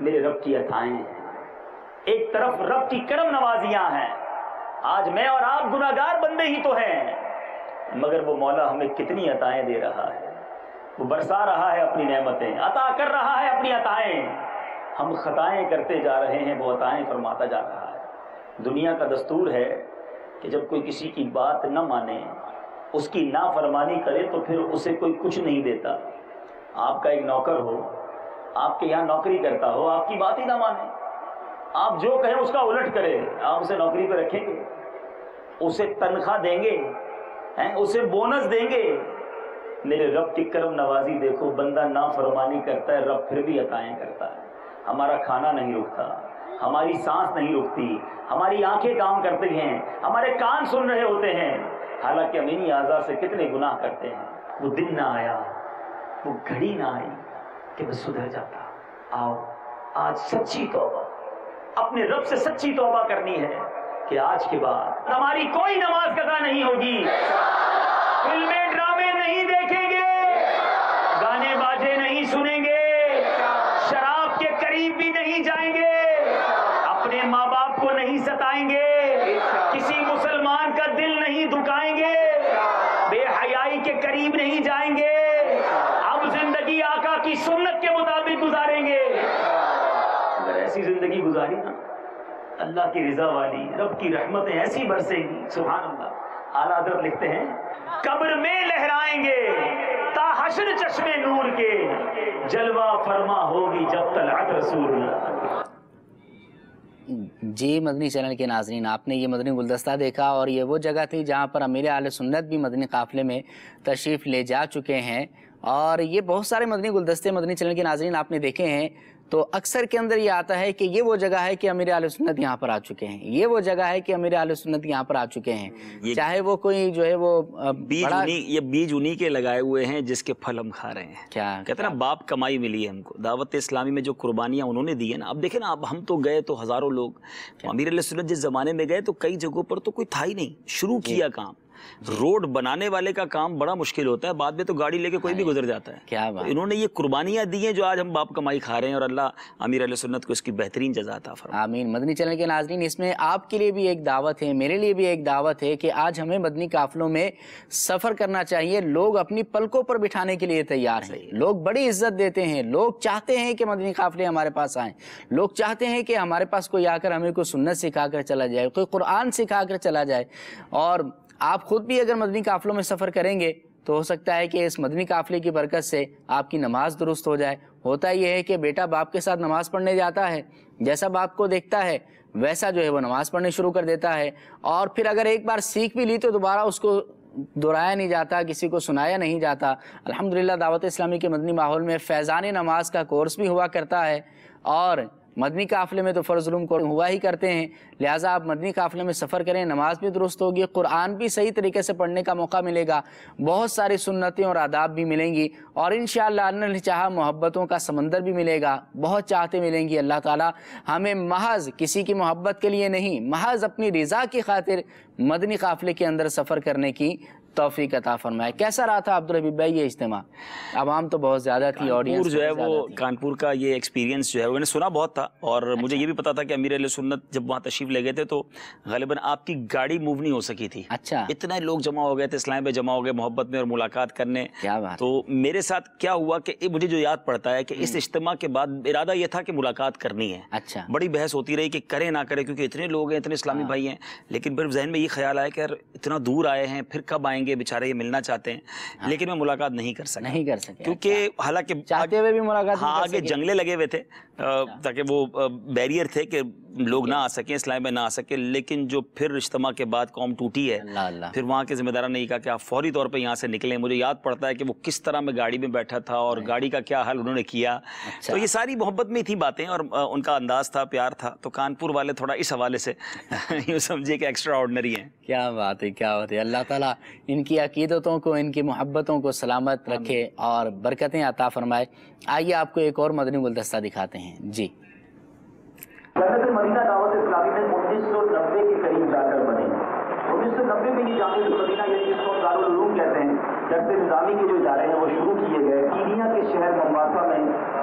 میرے رب کی عطائیں ہیں، ایک طرف رب کی کرم نوازیاں ہیں. آج میں اور آپ گناہگار بندے ہی تو ہیں، مگر وہ مولا ہمیں کتنی عطائیں دے رہا ہے، وہ برسا رہا ہے اپنی نعمتیں، عطا کر رہا ہے اپنی عطائیں. ہم خطائیں کرتے جا رہے ہیں، وہ عطائیں فرماتا جا رہا ہے. دنیا کا دستور ہے کہ جب کوئی کسی کی بات نہ مانے، اس کی نافرمانی کرے، تو پھر اسے کوئی کچھ نہیں دیتا. آپ کا ایک نوکر ہو، آپ کے یہاں نوکری کرتا ہو، آپ کی بات ہی نہ مانے، آپ جو کہیں اس کا الٹ کرے، آپ اسے نوکری پہ رکھیں گے؟ اسے تنخواہ دیں گے؟ اسے بونس دیں گے؟ میرے رب کی کرم نوازی دیکھو، بندہ نافرمانی کرتا ہے، رب پھر بھی عطائیں کرتا ہے. ہمارا کھانا نہیں رکتا، ہماری سانس نہیں رکتی، ہماری آنکھیں کام کرتی ہیں، ہمارے کان سن رہے ہوتے ہیں، حالانکہ ہم انہی اعضاء سے کتنے گناہ کرتے ہیں. وہ دن نہ آیا، وہ گھڑی نہ آئی کہ میں سدھر جاتا. آؤ آج سچی توبہ، اپنے رب سے سچی توبہ کرنی ہے کہ آج کے بعد ہماری کوئی نماز قضا نہیں ہوگی، فلمیں ڈرامے نہیں دیکھیں گے، گانے باجے نہیں سنیں گے، شراب کے قریب بھی نہیں جائیں گے، اپنے ماں باپ کو نہیں ستائیں گے، کسی مسلمان کا دل نہیں دکھائیں گے، بے حیائی کے قریب نہیں جائیں گے. اب زندگی آقا کی سنت کے مطابق گزاریں گے. اگر ایسی زندگی گزاری نا، اللہ کی رضا والی، رب کی رحمتیں ایسی برسیں گی، سبحان اللہ. اعلیٰ حضرت لکھتے ہیں قبر میں لہرائیں گے تا حشر چشمے نور کے، جلوہ فرما ہوگی جب طلعت رسول اللہ. جی مدنی چینل کے ناظرین، آپ نے یہ مدنی گلدستہ دیکھا، اور یہ وہ جگہ تھی جہاں پر امیر اہل سنت بھی مدنی قافلے میں تشریف لے جا چکے ہیں. اور یہ بہت سارے مدنی گلدستے مدنی چینل کے ناظرین آپ نے دیکھے ہیں، تو اکثر کے اندر یہ آتا ہے کہ یہ وہ جگہ ہے کہ امیر اہل سنت یہاں پر آ چکے ہیں، یہ وہ جگہ ہے کہ امیر اہل سنت یہاں پر آ چکے ہیں. چاہے وہ کوئی جو ہے وہ یہ بیج انہی کے لگائے ہوئے ہیں جس کے پھل ہم کھا رہے ہیں. کیا کہتے ہیں نا، باپ کمائی ملی ہے ہم کو. دعوت اسلامی میں جو قربانیاں انہوں نے دی ہیں نا، اب دیکھیں نا، اب ہم تو گئے تو ہزاروں لوگ، امیر اہل سنت جس زمانے میں گئے تو کئی جگہوں پر تو کوئی تھا ہی نہیں. شروع کیا کام، روڈ بنانے والے کا کام بڑا مشکل ہوتا ہے، بعد میں تو گاڑی لے کے کوئی بھی گزر جاتا ہے. کیا بات. انہوں نے یہ قربانیاں دی ہیں جو آج ہم باپ کمائی کھا رہے ہیں، اور اللہ امیر اہل سنت کو اس کی بہترین جزا عطا فرمائے. آمین. مدنی چینل کے ناظرین، اس میں آپ کے لیے بھی ایک دعوت ہے، میرے لیے بھی ایک دعوت ہے کہ آج ہمیں مدنی قافلوں میں سفر کرنا چاہیے. لوگ اپنی پلکوں پر بٹھانے کے لیے تیار ہیں، لوگ بڑی عزت دیتے ہیں، لوگ چاہتے ہیں کہ مدنی قافلے ہمارے پاس آئیں، لوگ چاہتے ہیں کہ ہمارے پاس کوئی آ کر ہمیں کوئی سنت سکھا کر چلا جائے، کوئی قرآن سکھا کر چلا جائے. اور آپ خود بھی اگر مدنی قافلوں میں سفر کریں گے تو ہو سکتا ہے کہ اس مدنی قافلے کی برکت سے آپ کی نماز درست ہو جائے. ہوتا یہ ہے کہ بیٹا باپ کے ساتھ نماز پڑھنے جاتا ہے، جیسا باپ کو دیکھتا ہے ویسا جو ہے وہ نماز پڑھنے شروع کر دیتا ہے، اور پھر اگر ایک بار سیکھ بھی لی تو دوبارہ اس کو دہرایا نہیں جاتا، کسی کو سنایا نہیں جاتا. الحمدللہ دعوت اسلامی کے مدنی ماحول میں فیضان نماز کا کورس بھی ہوا کرتا ہے، اور مدنی قافلے میں تو فرض علوم کو ہوا ہی کرتے ہیں. لہٰذا آپ مدنی قافلے میں سفر کریں، نماز بھی درست ہوگی، قرآن بھی صحیح طریقے سے پڑھنے کا موقع ملے گا، بہت ساری سنتیں اور آداب بھی ملیں گی، اور انشاءاللہ اللہ نے چاہا محبتوں کا سمندر بھی ملے گا. بہت چاہتے ملیں گی. اللہ تعالیٰ ہمیں محض کسی کی محبت کے لیے نہیں، محض اپنی رضا کی خاطر مدنی قافلے کے اندر سفر کرنے کی توفیق عطا فرمائے. کیسا رہا تھا عبدالحبیب بھائی یہ اجتماع؟ عوام تو بہت زیادہ تھی، آڈینس جو ہے وہ کانپور کا یہ ایکسپیرینس جو ہے میں نے سنا بہت تھا، اور مجھے یہ بھی پتا تھا کہ امیر اہل سنت جب وہاں تشریف لے گئے تھے تو غالباً آپ کی گاڑی موو نہیں ہو سکی تھی. اچھا. اتنے لوگ جمع ہو گئے تھے، اسلام پہ جمع ہو گئے محبت میں اور ملاقات کرنے. کیا بات. تو میرے ساتھ کیا ہوا کہ مجھے جو یاد پڑتا ہے کہ اس اجتماع کے بعد ارادہ یہ تھا کہ ملاقات کرنی ہے. اچھا. بڑی بحث ہوتی رہی کہ کریں نہ کریں، کیونکہ اتنے لوگ ہیں، اتنے اسلامی بھائی ہیں، لیکن پھر ذہن میں یہ خیال آیا کہ یار اتنا دور آئے ہیں، پھر کب آئیں گے بیچارے، یہ ملنا چاہتے ہیں. لیکن میں ملاقات نہیں کر سکا کیونکہ حالانکہ چاہتے ہوئے بھی ملاقات آگے جنگلے لگے ہوئے تھے تاکہ وہ بیریئر تھے کہ لوگ نہ آ سکیں، اسلام میں نہ آ سکے. لیکن جو پھر اجتماع کے بعد قوم ٹوٹی ہے، پھر وہاں کے ذمہ داروں نے یہ کہا کہ آپ فوری طور پہ یہاں سے نکلیں. مجھے یاد پڑتا ہے کہ وہ کس طرح میں گاڑی میں بیٹھا تھا اور گاڑی کا کیا حل انہوں نے کیا. تو یہ ساری محبت میں تھی باتیں، اور ان کا انداز تھا، پیار تھا. تو کانپور والے تھوڑا اس حوالے سے یوں سمجھے کہ ایکسٹرا آرڈنری ہیں. کیا بات ہے، کیا بات ہے. اللہ تعالیٰ ان کی عقیدتوں کو، ان کی محبتوں کو سلامت رکھے اور برکتیں عطا فرمائے. آئیے آپ کو ایک اور مدنی گلدستہ دکھاتے ہیں. جی. جنت المدینہ دعوت اسلامی میں 1990 کے قریب جا کر بنی. 1990 میں یہ جامع المدینہ یعنی جس کو دارالعلوم کہتے ہیں، درس نظامی کے جو ادارے ہیں وہ شروع کیے گئے. کینیا کے شہر مومباسا میں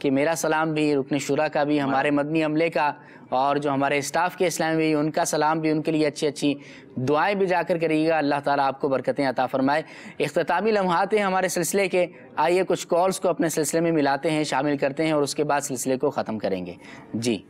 کہ میرا سلام بھی، رکن شورا کا بھی، ہمارے مدنی عملے کا اور جو ہمارے اسٹاف کے اسلامی بھی ان کا سلام بھی، ان کے لیے اچھی اچھی دعائیں بھی جا کر کریے گا. اللہ تعالیٰ آپ کو برکتیں عطا فرمائے. اختتامی لمحات ہیں ہمارے سلسلے کے. آئیے کچھ کالز کو اپنے سلسلے میں ملاتے ہیں، شامل کرتے ہیں اور اس کے بعد سلسلے کو ختم کریں گے. جی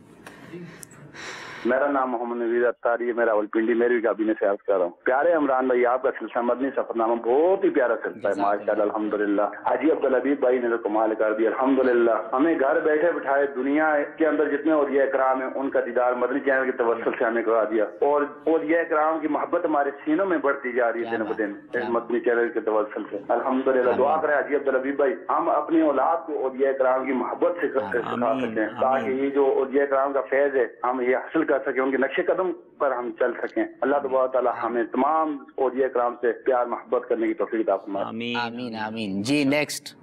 میرا نام محمد نوید اتاری ہے، میں راولپنڈی میری کابینہ سے عرض کر رہا ہوں. پیارے عمران بھائی، آپ کا سلسلہ مدنی سفر نامہ بہت ہی پیارا سلسلہ ہے ماشاءاللہ الحمدللہ. حاجی عبدالحبیب بھائی نے تو کمال کر دیا الحمدللہ. ہمیں گھر بیٹھے بٹھائے دنیا کے اندر جتنے اولیاء کرام ہیں ان کا دیدار مدنی چینل کے توسل سے ہمیں کرا دیا، اور اولیاء کرام کی محبت ہمارے سینوں میں بڑھتی جا رہی ہے دن بدن اس مدنی چینل کے توسل سے الحمدللہ. دعا کریں حاجی عبدالحبیب بھائی ہم اپنی اولاد کو اولیاء کرام کی محبت سے سکھا سکیں، تاکہ یہ جو اولیاء کرام کا فیض ہے ہم یہ حاصل کر سکیں، ان کے نقش قدم پر ہم چل سکیں. اللہ تبارک تعالی ہمیں تمام اولیاء کرام سے پیار محبت کرنے کی توفیق عطا فرمائے. آمین آمین. جی نیکسٹ.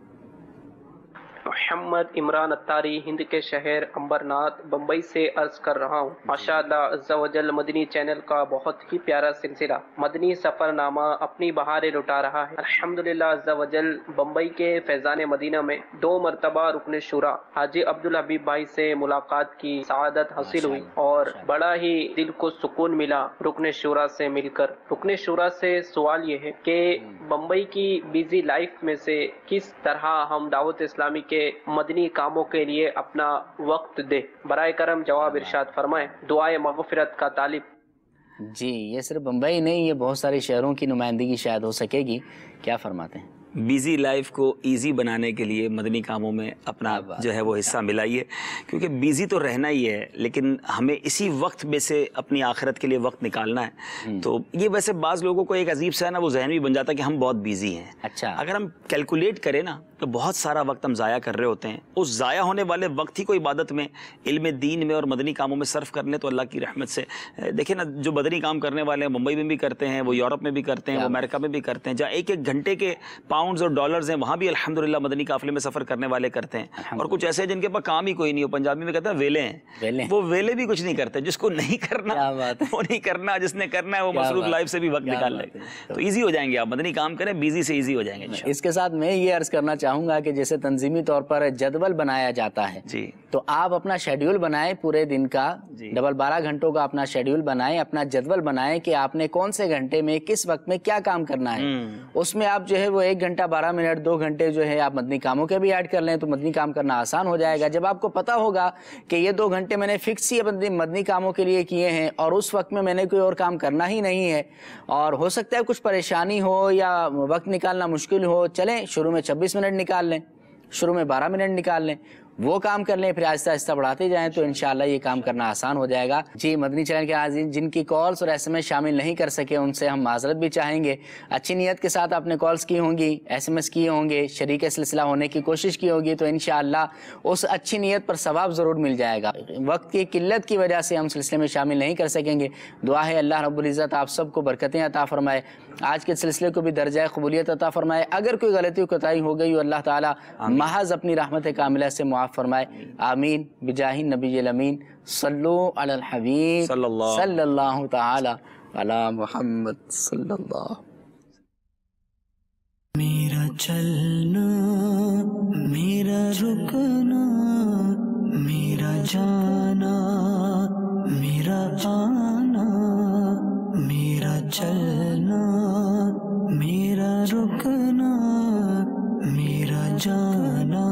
محمد عمران اتاری ہند کے شہر امبرناتھ بمبئی سے عرض کر رہا ہوں. ماشاءاللہ عز و جل مدنی چینل کا بہت ہی پیارا سلسلہ مدنی سفر نامہ اپنی بہاریں لٹا رہا ہے. الحمدللہ عز و جل بمبئی کے فیضان مدینہ میں 2 مرتبہ رکن شورا حاجی عبدالحبیب بھائی سے ملاقات کی سعادت حاصل ہوئی اور بڑا ہی دل کو سکون ملا رکن شورا سے مل کر. رکن شورا سے سوال یہ ہے کہ بمبئی کی بیزی لائف میں سے کس طرح ہم دعوت اسلامی کے مدنی کاموں کے لیے اپنا وقت دے. برائے کرم جواب ارشاد فرمائیں. دعائے مغفرت کا طالب. جی یہ صرف بمبئی نہیں، یہ بہت سارے شہروں کی نمائندگی شاید ہو سکے گی. کیا فرماتے ہیں؟ بیزی لائف کو ایزی بنانے کے لیے مدنی کاموں میں اپنا جو ہے وہ حصہ ملائیے، کیونکہ بیزی تو رہنا ہی ہے لیکن ہمیں اسی وقت میں سے اپنی آخرت کے لیے وقت نکالنا ہے. تو یہ ویسے بعض لوگوں کو ایک عجیب سا ہے نا وہ ذہن بھی بن جاتا ہے کہ ہم بہت بیزی ہیں. اچھا اگر ہم کیلکولیٹ کریں نا تو بہت سارا وقت ہم ضائع کر رہے ہوتے ہیں. اس ضائع ہونے والے وقت ہی کو عبادت میں، علم دین میں اور مدنی کاموں میں صرف کر لیں تو اللہ کی رحمت سے دیکھیں نا جو مدنی کام کرنے والے ہیں ممبئی میں بھی کرتے ہیں، وہ یورپ میں بھی کرتے ہیں، وہ امریکہ میں بھی کرتے ہیں، جہاں 1-1 گھنٹے کے پاؤنڈز اور ڈالرز ہیں وہاں بھی الحمدللہ مدنی قافلے میں سفر کرنے والے کرتے ہیں. اور کچھ ایسے ہیں جن کے پاس کام ہی کوئی نہیں ہو، پنجابی میں کہتے ہیں ویلے ہیں، وہ ویلے بھی کچھ نہیں کرتے. جس کو نہیں کرنا وہ نہیں کرنا، جس نے کرنا ہے وہ مصروف لائف سے بھی وقت نکال لے. تو ایزی ہو جائیں گے، آپ مدنی کام کریں بیزی سے ایزی ہو جائیں گے. اس کے ساتھ میں یہ عرض کرنا چاہوں گا کہ جیسے تنظیمی طور پر جدول بنایا جاتا ہے جی تو آپ اپنا شیڈیول بنائیں پورے دن کا، ڈبل 12 گھنٹوں کا اپنا شیڈیول بنائیں، اپنا جدول بنائیں کہ آپ نے کون سے گھنٹے میں کس وقت میں کیا کام کرنا ہے. اس میں آپ جو ہے وہ 1 گھنٹہ 12 منٹ 2 گھنٹے جو ہے آپ مدنی کاموں کے بھی ایڈ کر لیں تو مدنی کام کرنا آسان ہو جائے گا. جب آپ کو پتا ہوگا کہ یہ 2 گھنٹے میں نے فکس ہی مدنی کاموں کے لیے کیے ہیں اور اس وقت میں نے کوئی اور کام کرنا ہی نہیں ہے اور ہو سکتا ہے کچھ پریشانی ہو یا وقت نکالنا مشکل ہو، چلیں شروع میں 26 منٹ نکال لیں، شروع میں 12 منٹ نکال لیں، وہ کام کر لیں، پھر آہستہ آہستہ بڑھاتے جائیں تو انشاءاللہ یہ کام کرنا آسان ہو جائے گا. جی مدنی چینل کے ناظرین جن کی کالز اور ایس ایم ایس شامل نہیں کر سکے ان سے ہم معذرت بھی چاہیں گے. اچھی نیت کے ساتھ آپ نے کالز کی ہوں گی، ایس ایم ایس کیے ہوں گے، شریک سلسلہ ہونے کی کوشش کی ہوگی تو انشاءاللہ اس اچھی نیت پر ثواب ضرور مل جائے گا. وقت کی قلت کی وجہ سے ہم سلسلے میں شامل نہیں کر سکیں گے. دعا ہے اللہ رب العزت آپ سب کو برکتیں عطا فرمائے، آج کے سلسلے کو بھی درجہ قبولیت عطا فرمائے. اگر کوئی غلطی کوتاہی ہو گئی ہو اللہ تعالیٰ محض اپنی رحمت کاملہ سے معاف فرمائے. آمین بجاہ نبی الامین. صلو علی الحبیب صلی اللہ تعالی علی محمد صلی اللہ. میرا چلنا، میرا رکنا، میرا جانا، میرا آنا، میرا چلنا، میرا رکنا، میرا جانا.